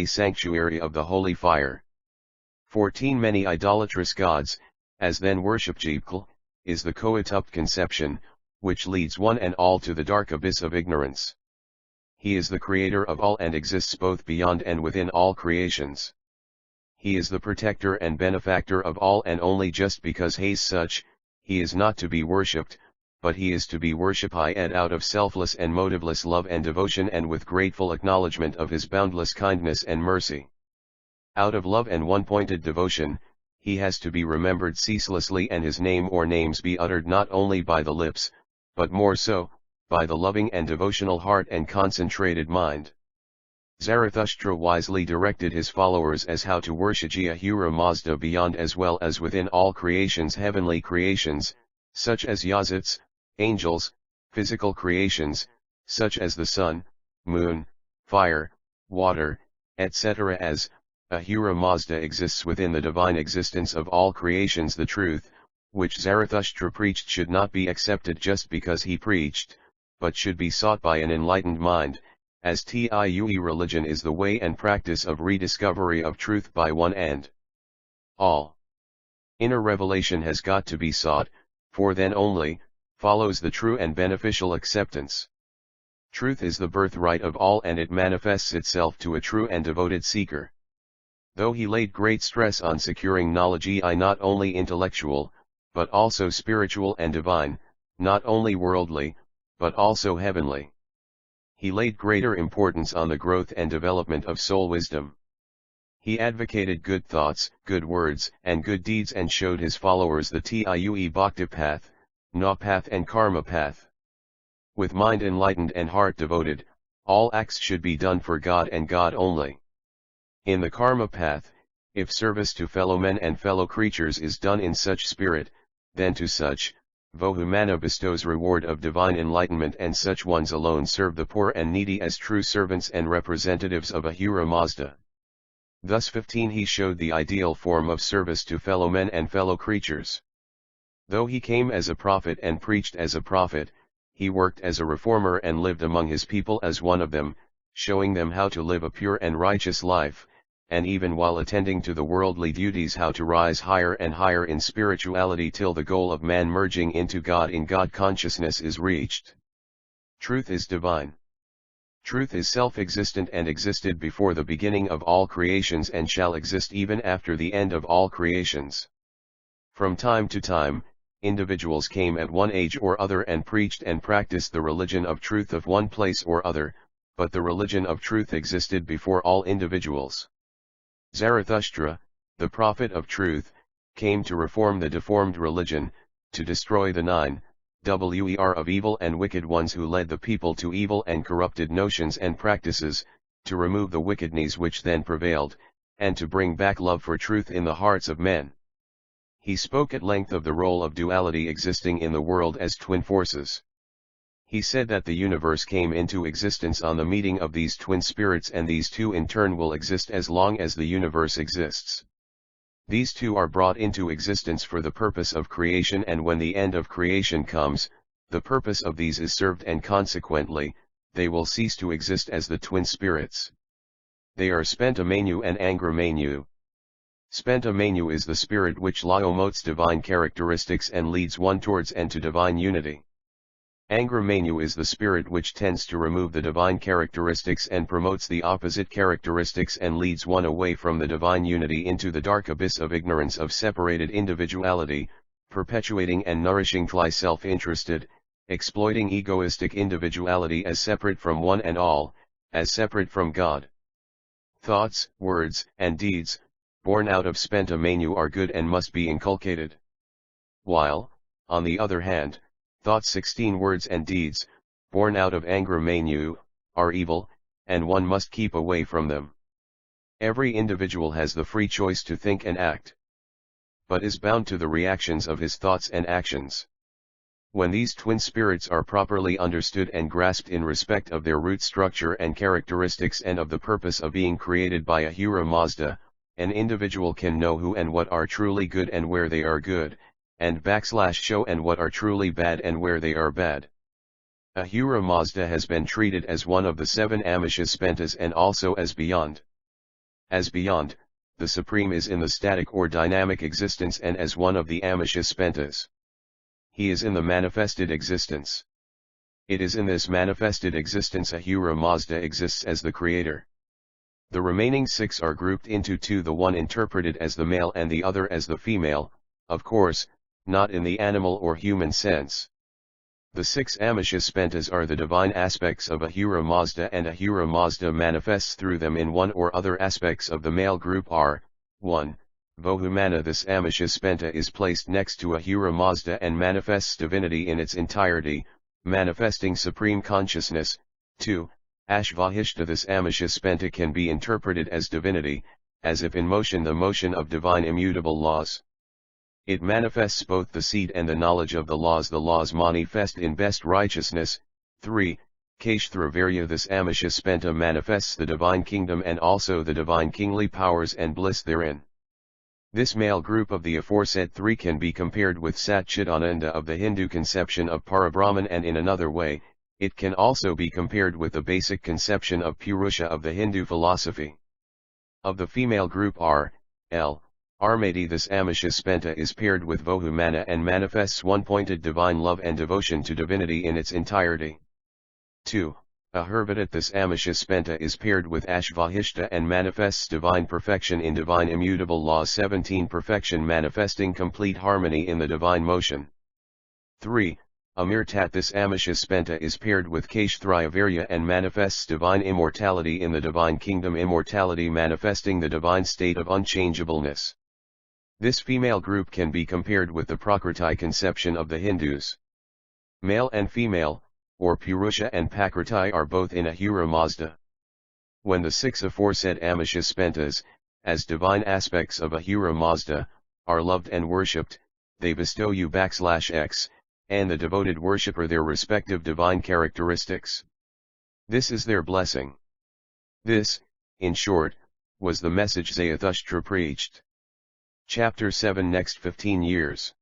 sanctuary of the holy fire. 14 Many idolatrous gods, as then worship Jibkal, is the Koatupt conception, which leads one and all to the dark abyss of ignorance. He is the creator of all and exists both beyond and within all creations. He is the protector and benefactor of all, and only just because he is such, he is not to be worshipped, but he is to be worshipped out of selfless and motiveless love and devotion, and with grateful acknowledgement of his boundless kindness and mercy. Out of love and one-pointed devotion, he has to be remembered ceaselessly, and his name or names be uttered not only by the lips, but more so, by the loving and devotional heart and concentrated mind. Zarathustra wisely directed his followers as how to worship Ahura Mazda beyond as well as within all creations, heavenly creations, such as exalts, angels, physical creations, such as the sun, moon, fire, water, etc. As Ahura Mazda exists within the divine existence of all creations, the truth, which Zarathustra preached, should not be accepted just because he preached, but should be sought by an enlightened mind, as TIUE religion is the way and practice of rediscovery of truth by one and all. Inner revelation has got to be sought, for then only follows the true and beneficial acceptance. Truth is the birthright of all, and it manifests itself to a true and devoted seeker. Though he laid great stress on securing knowledge, not only intellectual, but also spiritual and divine, not only worldly, but also heavenly. He laid greater importance on the growth and development of soul wisdom. He advocated good thoughts, good words, and good deeds, and showed his followers the TIUE Bhakti path, Na path, and Karma path. With mind enlightened and heart devoted, all acts should be done for God and God only. In the Karma path, if service to fellow men and fellow creatures is done in such spirit, then to such, Vohumana bestows reward of divine enlightenment, and such ones alone serve the poor and needy as true servants and representatives of Ahura Mazda. Thus 15 he showed the ideal form of service to fellow men and fellow creatures. Though he came as a prophet and preached as a prophet, he worked as a reformer and lived among his people as one of them, showing them how to live a pure and righteous life, and even while attending to the worldly duties how to rise higher and higher in spirituality till the goal of man merging into God in God consciousness is reached. Truth is divine. Truth is self-existent and existed before the beginning of all creations and shall exist even after the end of all creations. From time to time, individuals came at one age or other and preached and practiced the religion of truth of one place or other, but the religion of truth existed before all individuals. Zarathustra, the prophet of truth, came to reform the deformed religion, to destroy the 9 Wer of evil and wicked ones who led the people to evil and corrupted notions and practices, to remove the wickedness which then prevailed, and to bring back love for truth in the hearts of men. He spoke at length of the role of duality existing in the world as twin forces. He said that the universe came into existence on the meeting of these twin spirits, and these two in turn will exist as long as the universe exists. These two are brought into existence for the purpose of creation, and when the end of creation comes, the purpose of these is served, and consequently, they will cease to exist as the twin spirits. They are Spitama and Ahura. Spitama is the spirit which promotes divine characteristics and leads one towards and to divine unity. Ahura is the spirit which tends to remove the divine characteristics and promotes the opposite characteristics and leads one away from the divine unity into the dark abyss of ignorance of separated individuality, perpetuating and nourishing self-interested, exploiting egoistic individuality as separate from one and all, as separate from God. Thoughts, words, and deeds, born out of Spitama are good and must be inculcated. While, on the other hand, thoughts, 16 words and deeds, born out of Ahura, are evil, and one must keep away from them. Every individual has the free choice to think and act, but is bound to the reactions of his thoughts and actions. When these twin spirits are properly understood and grasped in respect of their root structure and characteristics and of the purpose of being created by Ahura Mazda, an individual can know who and what are truly good and where they are good, and show and what are truly bad and where they are bad. Ahura Mazda has been treated as one of the 7 Amishaspentas and also as beyond. As beyond, the Supreme is in the static or dynamic existence and as one of the Amishaspentas. he is in the manifested existence. It is in this manifested existence Ahura Mazda exists as the creator. The remaining 6 are grouped into 2, the one interpreted as the male and the other as the female, of course, not in the animal or human sense. The 6 Amishaspentas are the divine aspects of Ahura Mazda, and Ahura Mazda manifests through them in one or other aspects of the male group are, 1. Vohumana. This Amishyaspenta is placed next to Ahura Mazda and manifests divinity in its entirety, manifesting supreme consciousness. 2. Ashvahishta. This Amishyaspenta can be interpreted as divinity, as if in motion, the motion of divine immutable laws. It manifests both the seed and the knowledge of the laws manifest in best righteousness. 3. Kashthravarya. This Amishyaspenta manifests the divine kingdom and also the divine kingly powers and bliss therein. This male group of the aforesaid 3 can be compared with Satchidananda of the Hindu conception of Parabrahman, and in another way, it can also be compared with the basic conception of Purusha of the Hindu philosophy. Of the female group are, L. Armati. This Amishyaspenta is paired with Vohumana and manifests one-pointed divine love and devotion to divinity in its entirety. 2. Ahurvadat. This Amishyaspenta is paired with Ashvahishta and manifests divine perfection in divine immutable laws. 17. Perfection, manifesting complete harmony in the divine motion. 3. Amirtat. This Amishyaspenta is paired with Kashthravarya and manifests divine immortality in the divine kingdom, immortality manifesting the divine state of unchangeableness. This female group can be compared with the Prakriti conception of the Hindus. Male and female, or Purusha and Prakriti, are both in Ahura Mazda. When the 6 aforesaid Amishaspentas, as divine aspects of Ahura Mazda, are loved and worshipped, they bestow U/X, and the devoted worshipper their respective divine characteristics. This is their blessing. This, in short, was the message Zarathustra preached. Chapter 7. Next 15 years.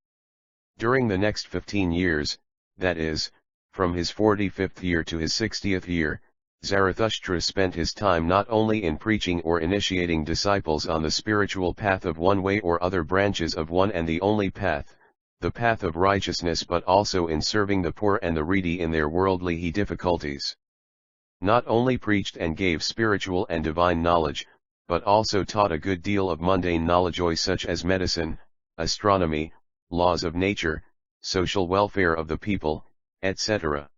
During the next 15 years, that is, from his 45th year to his 60th year, Zarathustra spent his time not only in preaching or initiating disciples on the spiritual path of one way or other branches of one and the only path, the path of righteousness, but also in serving the poor and the needy in their worldly difficulties. Not only preached and gave spiritual and divine knowledge, but also taught a good deal of mundane knowledge such as medicine, astronomy, laws of nature, social welfare of the people, etc.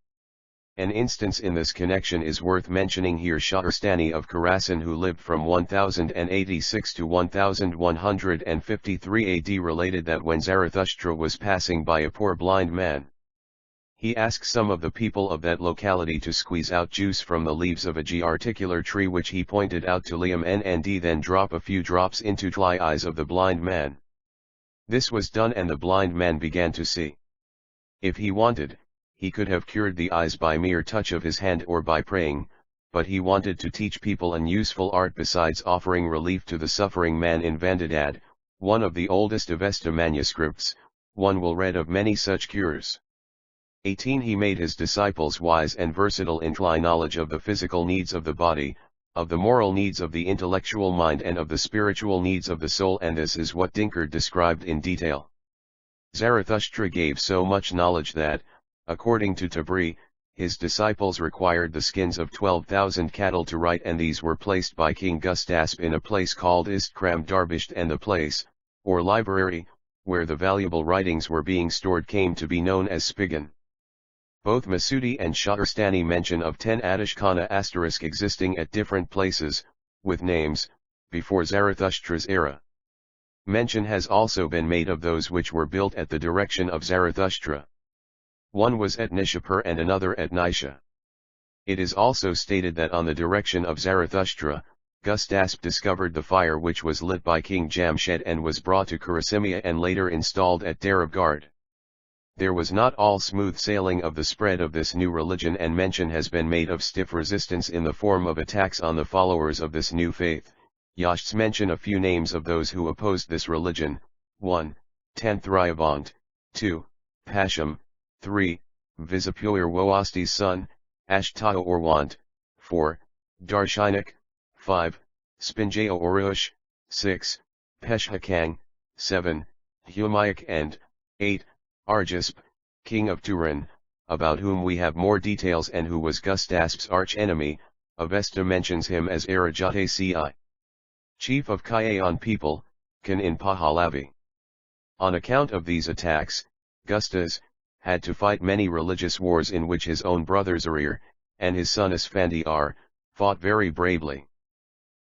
An instance in this connection is worth mentioning here. Shahrastani of Khorasan, who lived from 1086 to 1153 AD, related that when Zarathustra was passing by a poor blind man, he asked some of the people of that locality to squeeze out juice from the leaves of a articular tree, which he pointed out to Liam and then drop a few drops into the eyes of the blind man. This was done and the blind man began to see. If he wanted, he could have cured the eyes by mere touch of his hand or by praying, but he wanted to teach people an useful art besides offering relief to the suffering man. In Vandadad, one of the oldest Avesta manuscripts, one will read of many such cures. 18. He made his disciples wise and versatile in knowledge of the physical needs of the body, of the moral needs of the intellectual mind, and of the spiritual needs of the soul, and this is what Dinkard described in detail. Zarathustra gave so much knowledge that, according to Tabri, his disciples required the skins of 12,000 cattle to write, and these were placed by King Gustasp in a place called Istkram Darbisht, and the place, or library, where the valuable writings were being stored came to be known as Spigan. Both Masudi and Shahrastani mention of 10 Atishkhana * existing at different places, with names, before Zarathustra's era. Mention has also been made of those which were built at the direction of Zarathustra. One was at Nishapur and another at Nisha. It is also stated that on the direction of Zarathustra, Gustasp discovered the fire which was lit by King Jamshed and was brought to Karasimia and later installed at Darabgard. There was not all smooth sailing of the spread of this new religion, and mention has been made of stiff resistance in the form of attacks on the followers of this new faith. Yashts mention a few names of those who opposed this religion. 1. Tanthrayavant. 2. Pasham. 3. Visapur Woasti's son, Ashtaya Orwant. 4. Darshanak. 5. Spinjaya Orush. 6. Peshhakang. 7. Humayak, and 8. Arjasp, king of Turan, about whom we have more details and who was Gustasp's arch-enemy. Avesta mentions him as Arajate chief of Kayaan people, Kan in Pahlavi. On account of these attacks, Gustas had to fight many religious wars in which his own brother Zarir, and his son Asfandiar, fought very bravely.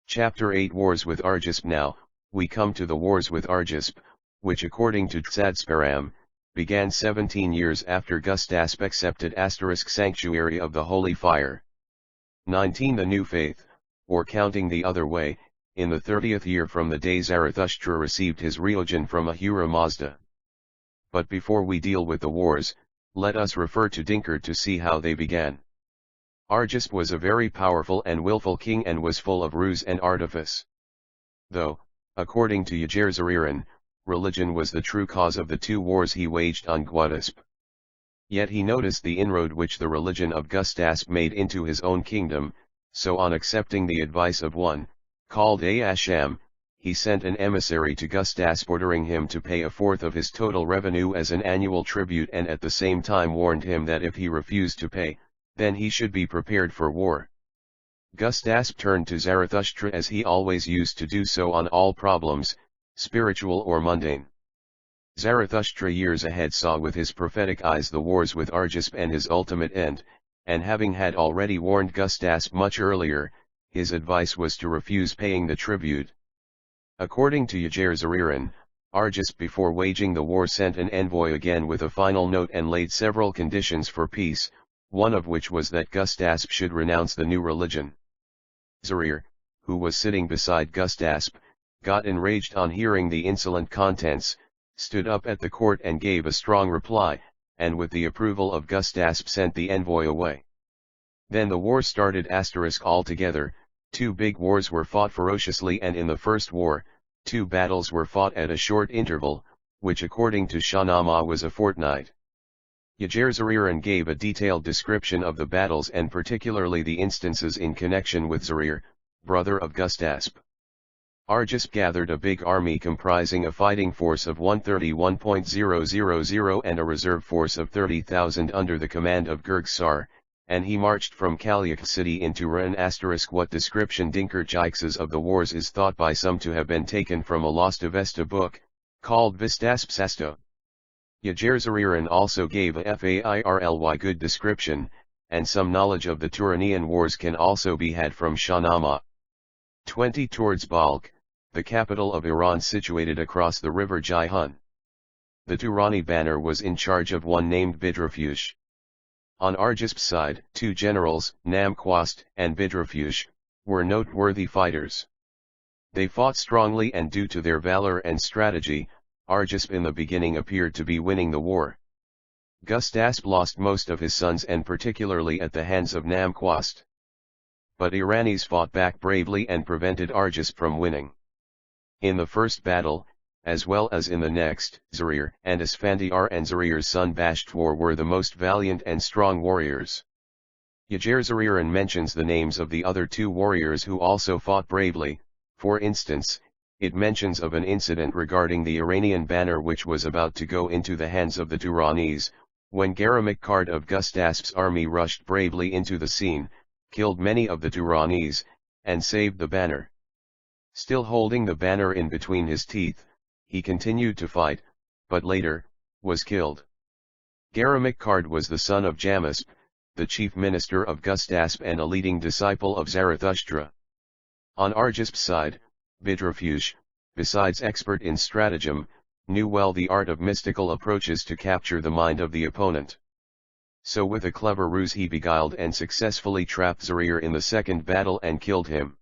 Chapter 8 Wars with Argisp. Now, we come to the wars with Argisp, which according to Tsadsparam, began 17 years after Gustasp accepted sanctuary of the Holy Fire. 19 The New Faith, or counting the other way, in the 30th year from the day Zarathustra received his religion from Ahura Mazda. But before we deal with the wars, let us refer to Dinkard to see how they began. Argisp was a very powerful and willful king and was full of ruse and artifice. Though, according to Yajerzariran, religion was the true cause of the two wars he waged on Guadasp. Yet he noticed the inroad which the religion of Gustasp made into his own kingdom, so on accepting the advice of one, called Asham, he sent an emissary to Gustasp ordering him to pay a fourth of his total revenue as an annual tribute and at the same time warned him that if he refused to pay, then he should be prepared for war. Gustasp turned to Zarathustra as he always used to do so on all problems, spiritual or mundane. Zarathustra years ahead saw with his prophetic eyes the wars with Argisp and his ultimate end, and having had already warned Gustasp much earlier, his advice was to refuse paying the tribute. According to Yajerzariran, Argisp before waging the war sent an envoy again with a final note and laid several conditions for peace, one of which was that Gustasp should renounce the new religion. Zarir, who was sitting beside Gustasp, got enraged on hearing the insolent contents, stood up at the court and gave a strong reply, and with the approval of Gustasp sent the envoy away. Then the war started. Altogether, 2 big wars were fought ferociously, and in the first war, 2 battles were fought at a short interval, which according to Shahnameh was a fortnight. Yajerzariran gave a detailed description of the battles and particularly the instances in connection with Zarir, brother of Gustasp. Argisp gathered a big army comprising a fighting force of 131,000 and a reserve force of 30,000 under the command of Gurgsar, and he marched from Kalyak city into Ran*. What description Dinkard Jixes of the wars is thought by some to have been taken from a lost Avesta book, called Vistaspsasto. Yajerzariran also gave a fairly good description, and some knowledge of the Turanian wars can also be had from Shahnameh. 20 Towards Balkh, the capital of Iran situated across the river Jaihan. The Turani banner was in charge of one named Bidrafush. On Argisp's side, 2 generals, Namquast and Bidrafush, were noteworthy fighters. They fought strongly, and due to their valor and strategy, Argisp in the beginning appeared to be winning the war. Gustasp lost most of his sons and particularly at the hands of Namquast. But Iranis fought back bravely and prevented Argisp from winning. In the first battle, as well as in the next, Zarir and Asfandiar and Zarir's son Bashtwar were the most valiant and strong warriors. Yajerzariran mentions the names of the other 2 warriors who also fought bravely. For instance, it mentions of an incident regarding the Iranian banner which was about to go into the hands of the Turanis, when Garamikard of Gustasp's army rushed bravely into the scene, killed many of the Turanis, and saved the banner. Still holding the banner in between his teeth, he continued to fight, but later, was killed. Garamikard was the son of Jamasp, the chief minister of Gustasp and a leading disciple of Zarathustra. On Argisp's side, Bidrafush, besides expert in stratagem, knew well the art of mystical approaches to capture the mind of the opponent. So with a clever ruse he beguiled and successfully trapped Zarir in the second battle and killed him.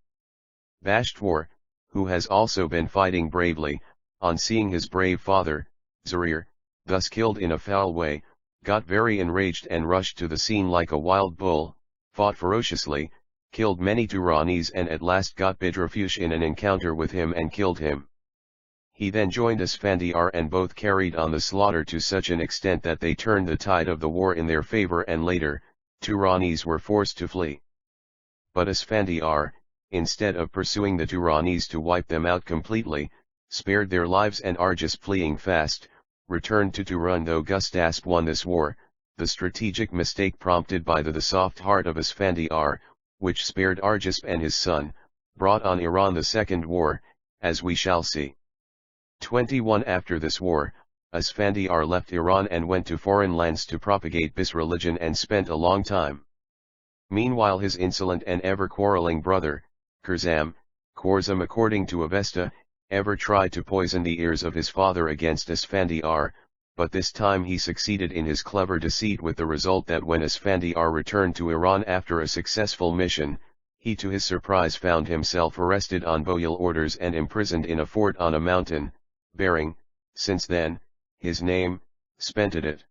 Bashtwar, who has also been fighting bravely, on seeing his brave father, Zarir, thus killed in a foul way, got very enraged and rushed to the scene like a wild bull, fought ferociously, killed many Turanis and at last got Bidrafush in an encounter with him and killed him. He then joined Asfandiar and both carried on the slaughter to such an extent that they turned the tide of the war in their favor, and later, Turanis were forced to flee. But Asfandiar, instead of pursuing the Turanis to wipe them out completely, spared their lives, and Argisp fleeing fast, returned to Turan. Though Gustasp won this war, the strategic mistake prompted by the soft heart of Asfandiar, which spared Argisp and his son, brought on Iran the Second War, as we shall see. 21 After this war, Asfandiar left Iran and went to foreign lands to propagate this religion and spent a long time. Meanwhile his insolent and ever-quarreling brother, Kurzam, according to Avesta, ever tried to poison the ears of his father against Asfandiar, but this time he succeeded in his clever deceit, with the result that when Asfandiar returned to Iran after a successful mission, he to his surprise found himself arrested on royal orders and imprisoned in a fort on a mountain, bearing, since then, his name, Spentadit.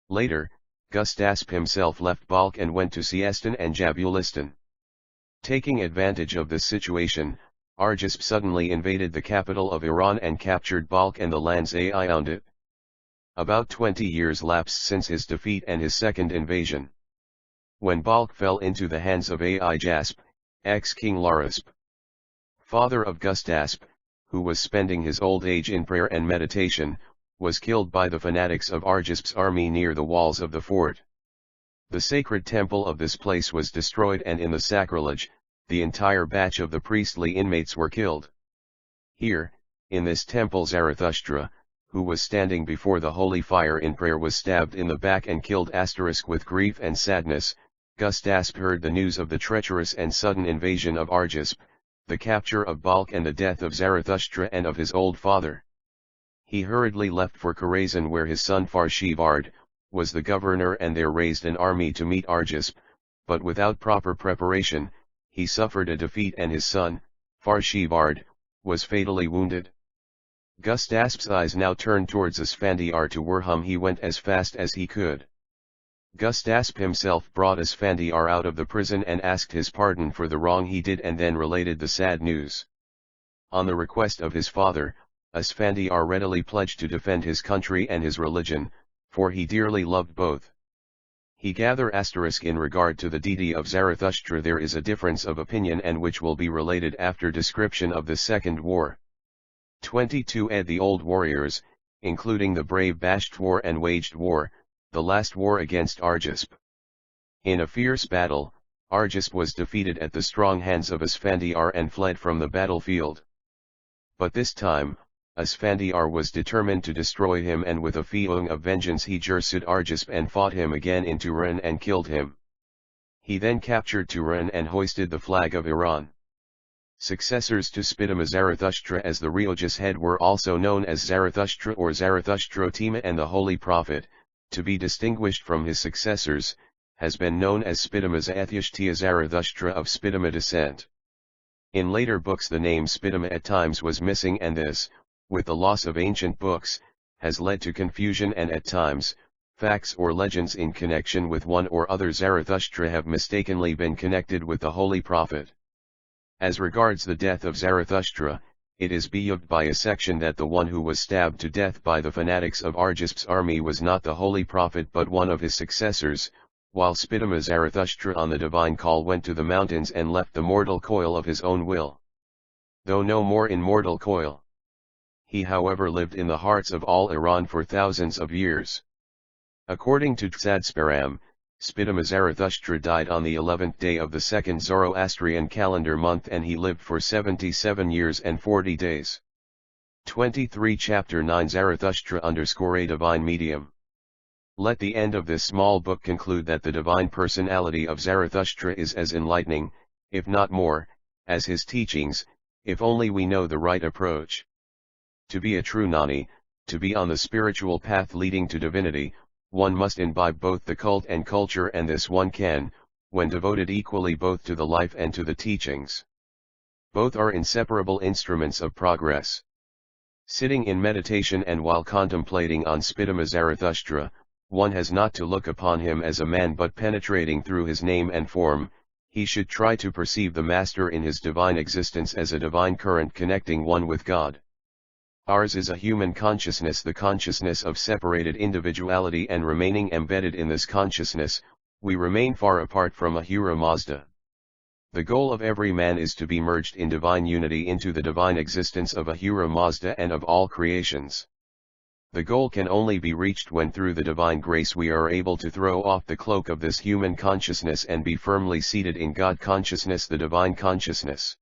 Later, Gustasp himself left Balkh and went to Siestan and Jabulistan. Taking advantage of this situation, Argisp suddenly invaded the capital of Iran and captured Balkh and the lands around it. About 20 years lapsed since his defeat and his second invasion. When Balkh fell into the hands of Jasp, ex-King Larasp, father of Gustasp, who was spending his old age in prayer and meditation, was killed by the fanatics of Argisp's army near the walls of the fort. The sacred temple of this place was destroyed, and in the sacrilege, the entire batch of the priestly inmates were killed. Here, in this temple, Zarathustra, who was standing before the holy fire in prayer, was stabbed in the back and killed. With grief and sadness, Gustasp heard the news of the treacherous and sudden invasion of Argisp, the capture of Balkh and the death of Zarathustra and of his old father. He hurriedly left for Khorasan, where his son Farshivard was the governor, and there raised an army to meet Argisp, but without proper preparation, he suffered a defeat and his son, Farshivard, was fatally wounded. Gustasp's eyes now turned towards Asfandiar, to whom he went as fast as he could. Gustasp himself brought Asfandiar out of the prison and asked his pardon for the wrong he did, and then related the sad news. On the request of his father, Asfandiar readily pledged to defend his country and his religion, for he dearly loved both. He gather in regard to the deity of Zarathustra there is a difference of opinion, and which will be related after description of the Second War. 22 The old warriors, including the brave Basht war and waged war, the last war against Argisp. In a fierce battle, Argisp was defeated at the strong hands of Asfandiar and fled from the battlefield. But this time, Asfandiar was determined to destroy him, and with a feeling of vengeance he pursued Argisp and fought him again in Turan and killed him. He then captured Turan and hoisted the flag of Iran. Successors to Spitama Zarathustra as the religious head were also known as Zarathustra or Zarathushtra, and the Holy Prophet, to be distinguished from his successors, has been known as Spitama Zarathushtra, Zarathustra of Spitama descent. In later books the name Spitama at times was missing, and this, with the loss of ancient books, has led to confusion, and at times, facts or legends in connection with one or other Zarathustra have mistakenly been connected with the Holy Prophet. As regards the death of Zarathustra, it is believed by a section that the one who was stabbed to death by the fanatics of Argisp's army was not the Holy Prophet but one of his successors, while Spitama Zarathustra on the divine call went to the mountains and left the mortal coil of his own will. Though no more in mortal coil, he however lived in the hearts of all Iran for thousands of years. According to Tzadsparam, Spitama Zarathustra died on the 11th day of the second Zoroastrian calendar month, and he lived for 77 years and 40 days. 23 Chapter 9 Zarathustra _ a divine medium. Let the end of this small book conclude that the divine personality of Zarathustra is as enlightening, if not more, as his teachings, if only we know the right approach. To be a true Gnani, to be on the spiritual path leading to divinity, one must imbibe both the cult and culture, and this one can, when devoted equally both to the life and to the teachings. Both are inseparable instruments of progress. Sitting in meditation and while contemplating on Spitama Zarathustra, one has not to look upon him as a man, but penetrating through his name and form, he should try to perceive the Master in his divine existence as a divine current connecting one with God. Ours is a human consciousness, the consciousness of separated individuality, and remaining embedded in this consciousness, we remain far apart from Ahura Mazda. The goal of every man is to be merged in divine unity into the divine existence of Ahura Mazda and of all creations. The goal can only be reached when through the divine grace we are able to throw off the cloak of this human consciousness and be firmly seated in God consciousness, the divine consciousness.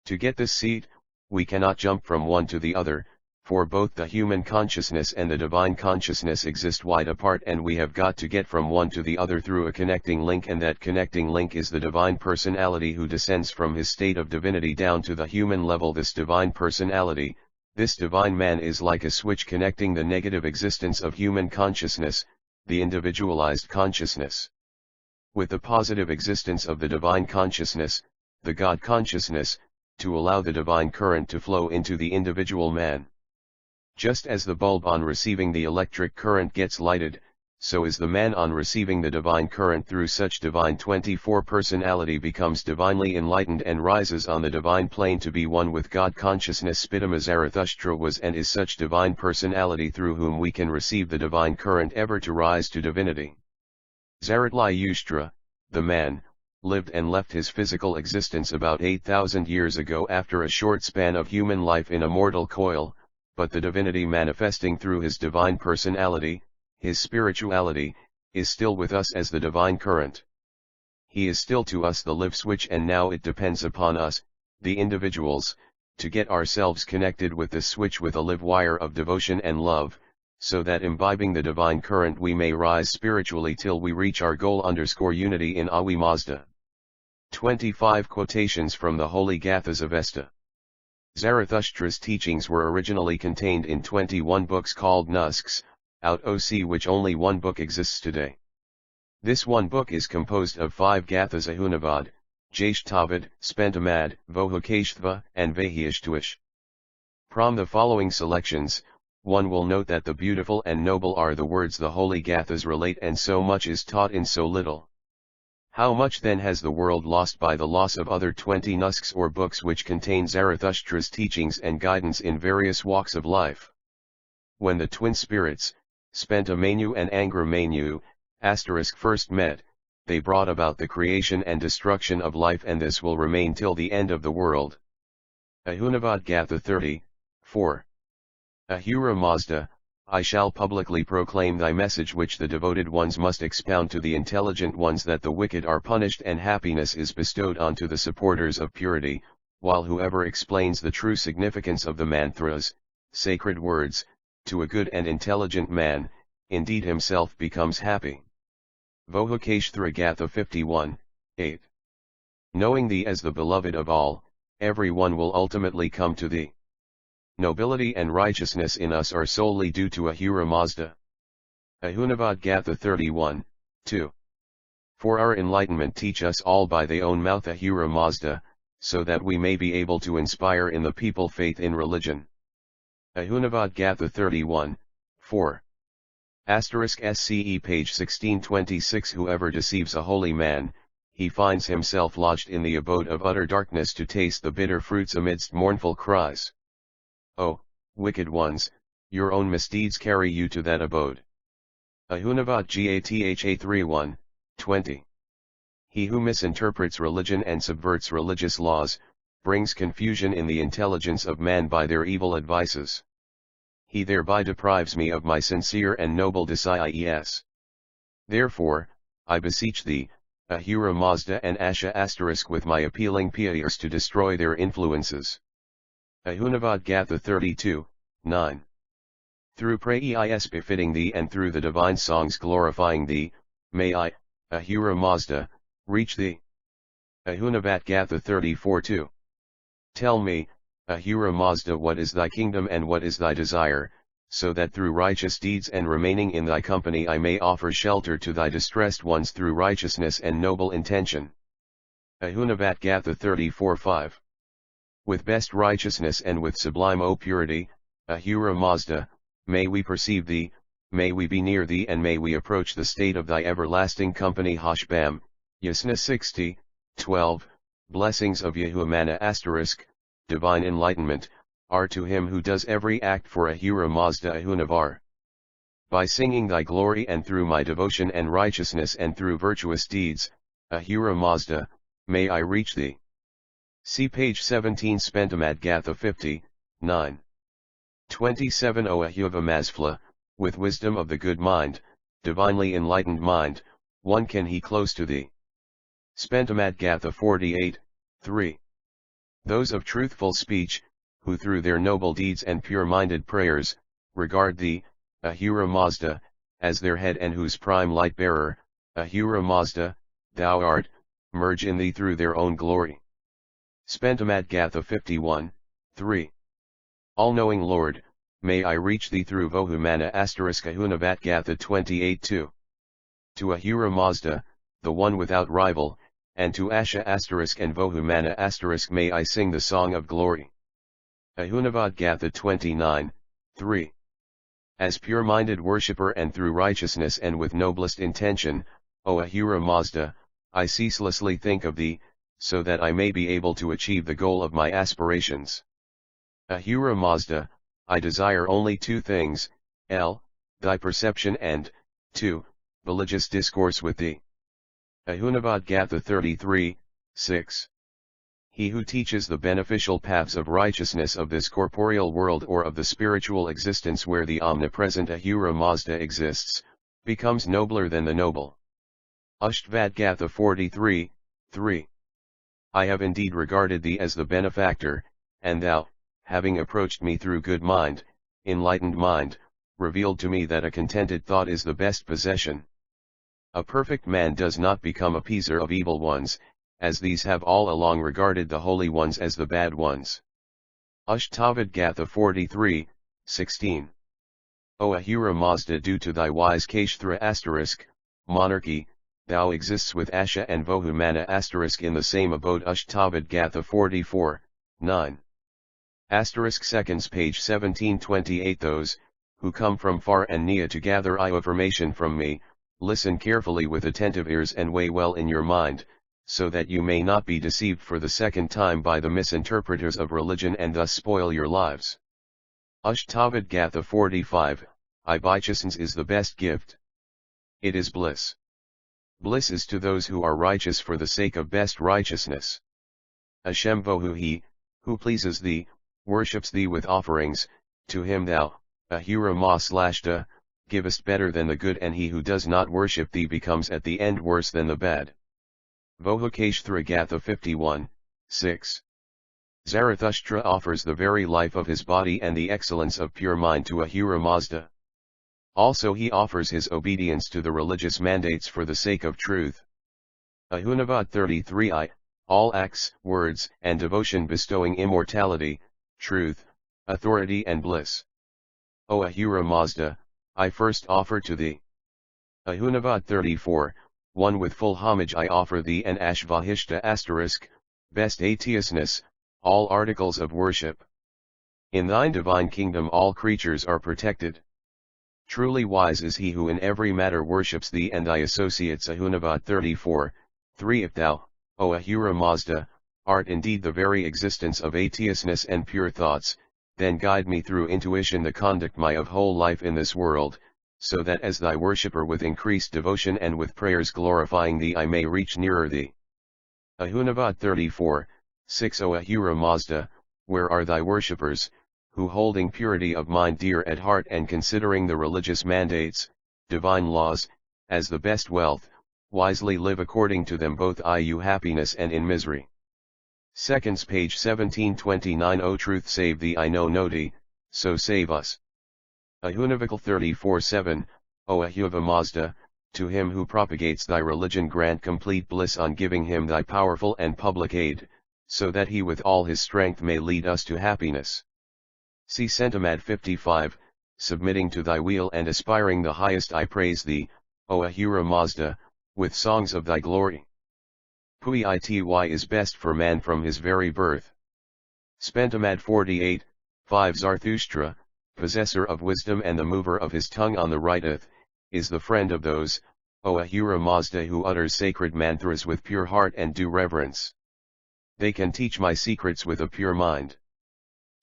To get this seat, we cannot jump from one to the other, for both the human consciousness and the divine consciousness exist wide apart, and we have got to get from one to the other through a connecting link, and that connecting link is the divine personality who descends from his state of divinity down to the human level. This divine personality, this divine man, is like a switch connecting the negative existence of human consciousness, the individualized consciousness, with the positive existence of the divine consciousness, the God consciousness, to allow the divine current to flow into the individual man. Just as the bulb on receiving the electric current gets lighted, so is the man on receiving the divine current through such divine 24 personality becomes divinely enlightened and rises on the divine plane to be one with God consciousness. Spitama Zarathustra was and is such divine personality through whom we can receive the divine current ever to rise to divinity. Zarathustra, the man, lived and left his physical existence about 8,000 years ago after a short span of human life in a mortal coil, but the divinity manifesting through his divine personality, his spirituality, is still with us as the divine current. He is still to us the live switch, and now it depends upon us, the individuals, to get ourselves connected with this switch with a live wire of devotion and love, so that imbibing the divine current we may rise spiritually till we reach our goal. Unity in Ahura Mazda. 25 quotations from the Holy Gathas Avesta. Zarathustra's teachings were originally contained in 21 books called Nusks, out OC, which only one book exists today. This one book is composed of 5 Gathas: Ahunavad, Jashtavad, Spentamad, Vohukashtva, and Vahyashtuish. From the following selections, one will note that the beautiful and noble are the words the Holy Gathas relate, and so much is taught in so little. How much then has the world lost by the loss of other 20 nusks or books which contain Zarathustra's teachings and guidance in various walks of life? When the twin spirits, Spentamanu and Angramanu, first met, they brought about the creation and destruction of life, and this will remain till the end of the world. Ahunavad Gatha 30, 4. Ahura Mazda, I shall publicly proclaim thy message, which the devoted ones must expound to the intelligent ones, that the wicked are punished and happiness is bestowed on to the supporters of purity, while whoever explains the true significance of the mantras, sacred words, to a good and intelligent man, indeed himself becomes happy. Vohukashtha Gatha 51, 8. Knowing thee as the beloved of all, every one will ultimately come to thee. Nobility and righteousness in us are solely due to Ahura Mazda. Ahunavad Gatha 31, 2. For our enlightenment teach us all by thy own mouth, Ahura Mazda, so that we may be able to inspire in the people faith in religion. Ahunavad Gatha 31, 4. *SCE page 1626. Whoever deceives a holy man, he finds himself lodged in the abode of utter darkness to taste the bitter fruits amidst mournful cries. Oh, wicked ones, your own misdeeds carry you to that abode. Ahunavad Gatha 31, 20. He who misinterprets religion and subverts religious laws, brings confusion in the intelligence of man by their evil advices. He thereby deprives me of my sincere and noble desires. Therefore, I beseech thee, Ahura Mazda and Asha * with my appealing prayers to destroy their influences. Ahunavad Gatha 32, 9. Through prayers befitting thee and through the divine songs glorifying thee, may I, Ahura Mazda, reach thee. Ahunavad Gatha 34, 2. Tell me, Ahura Mazda, what is thy kingdom and what is thy desire, so that through righteous deeds and remaining in thy company I may offer shelter to thy distressed ones through righteousness and noble intention. Ahunavad Gatha 34, 5. With best righteousness and with sublime purity, Ahura Mazda, may we perceive thee, may we be near thee, and may we approach the state of thy everlasting company. Hashbam, Yasna 60, 12. Blessings of Yahumana *, divine enlightenment, are to him who does every act for Ahura Mazda Ahunavar. By singing thy glory and through my devotion and righteousness and through virtuous deeds, Ahura Mazda, may I reach thee. See page 17. Spentamad Gatha 50, 9. 27 O Ahura Mazda, with wisdom of the good mind, divinely enlightened mind, one can he close to thee. Spitama Gatha 48, 3. Those of truthful speech, who through their noble deeds and pure-minded prayers, regard thee, Ahura Mazda, as their head and whose prime light-bearer, Ahura Mazda, thou art, merge in thee through their own glory. Spitama Gatha 51, 3. All-knowing Lord, may I reach thee through Vohumana *Ahunavat Gatha 28 2. To Ahura Mazda, the one without rival, and to Asha * and Vohumana * may I sing the song of glory. Ahunavad Gatha 29, 3. As pure-minded worshipper and through righteousness and with noblest intention, O Ahura Mazda, I ceaselessly think of thee, so that I may be able to achieve the goal of my aspirations. Ahura Mazda, I desire only two things, L. Thy perception and, 2. Religious discourse with thee. Ahunavad Gatha 33, 6. He who teaches the beneficial paths of righteousness of this corporeal world or of the spiritual existence where the omnipresent Ahura Mazda exists, becomes nobler than the noble. Ashtvad Gatha 43, 3. I have indeed regarded thee as the benefactor, and thou, having approached me through good mind, enlightened mind, revealed to me that a contented thought is the best possession. A perfect man does not become a appeaser of evil ones, as these have all along regarded the holy ones as the bad ones. Ashtavad Gatha 43, 16. O Ahura Mazda, due to thy wise Kashthra * monarchy, thou exists with Asha and Vohumana * in the same abode. Ashtavad Gatha 44, 9. Seconds page 1728. Those, who come from far and near to gather information from me, listen carefully with attentive ears and weigh well in your mind, so that you may not be deceived for the second time by the misinterpreters of religion and thus spoil your lives. Ashtavad Gatha 45, Righteousness is the best gift. It is bliss. Bliss is to those who are righteous for the sake of best righteousness. Hashem Vohu, he, who pleases thee, worships thee with offerings, to him thou, Ahura Mazda, givest better than the good, and he who does not worship thee becomes at the end worse than the bad. Vohukeshthra Gatha 51, 6. Zarathustra offers the very life of his body and the excellence of pure mind to Ahura Mazda. Also he offers his obedience to the religious mandates for the sake of truth. Ahunavad 33 I, all acts, words, and devotion bestowing immortality, truth, authority and bliss. O Ahura Mazda, I first offer to thee. Ahunavad 34, one with full homage I offer thee and Ashvahishta *, best atheistness, all articles of worship. In thine divine kingdom all creatures are protected. Truly wise is he who in every matter worships thee and thy associates. Ahunavad 34, 3 If thou, O Ahura Mazda, art indeed the very existence of atheistness and pure thoughts, then guide me through intuition the conduct my of whole life in this world, so that as thy worshipper with increased devotion and with prayers glorifying thee I may reach nearer thee. Ahunavad 34, 6 O Ahura Mazda, where are thy worshippers, who holding purity of mind dear at heart and considering the religious mandates, divine laws, as the best wealth, wisely live according to them both in happiness and in misery. Seconds page 1729 O truth save thee, I know thee, so save us. Ahunavakal 34:7, O Ahura Mazda, to him who propagates thy religion grant complete bliss on giving him thy powerful and public aid, so that he with all his strength may lead us to happiness. See Sentimad 55, submitting to thy will and aspiring the highest I praise thee, O Ahura Mazda, with songs of thy glory. Puity is best for man from his very birth. Spentamad 48, 5 Zarathustra, possessor of wisdom and the mover of his tongue on the righteth, is the friend of those, O Ahura Mazda, who utters sacred mantras with pure heart and due reverence. They can teach my secrets with a pure mind.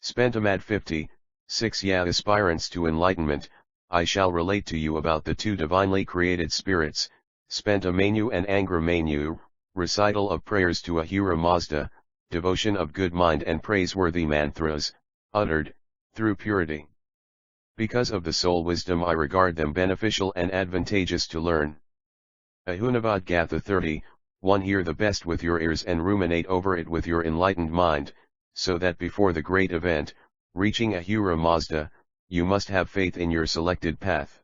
Spentamad 50, 6 aspirants to enlightenment, I shall relate to you about the two divinely created spirits, Spentamanu and Angramanu, recital of prayers to Ahura Mazda, devotion of good mind and praiseworthy mantras, uttered, through purity. Because of the soul wisdom I regard them beneficial and advantageous to learn. Ahunavad Gatha 30, 1 Hear the best with your ears and ruminate over it with your enlightened mind, so that before the great event, reaching Ahura Mazda, you must have faith in your selected path.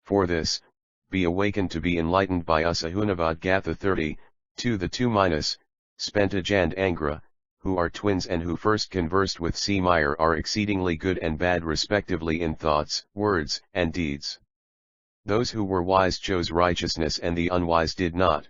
For this, be awakened to be enlightened by us. Ahunavad Gatha 30, 2 The two Spentaj and Angra, who are twins and who first conversed with Semire are exceedingly good and bad respectively in thoughts, words, and deeds. Those who were wise chose righteousness and the unwise did not.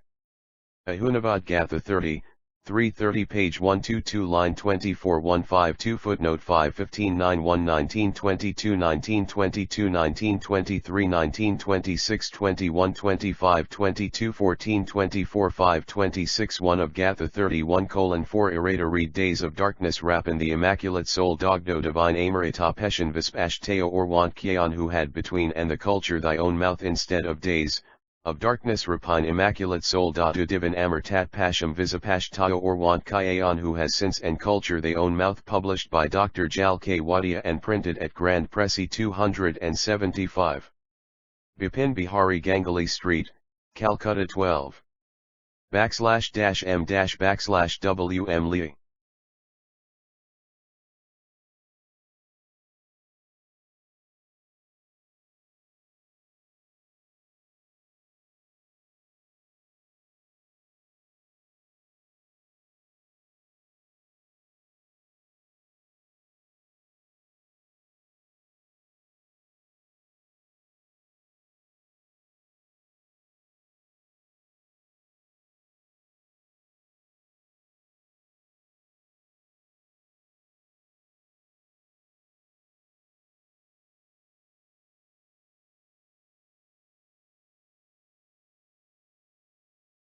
Ahunavad Gatha 30, 330 page 122 line 24 152 footnote 5 15 91 19 22 19 22 19 23 19 26 21 25 22 14 24 5 26 1 of Gatha 31:4 Irata read Days of Darkness Rapan the Immaculate Soul Dogdo Divine Amarita Peshan Vispashteo or Want Kyeon who had between and the culture thy own mouth instead of days of darkness Rapine Immaculate Soul Datu Divin Amartat Pasham Visapashtao or Want Kyaon who has since and culture they own mouth published by Dr. Jal K. Wadia and printed at Grand Pressy 275. Bipin Bihari Ganguly Street, Calcutta 12. /M-/WM Lee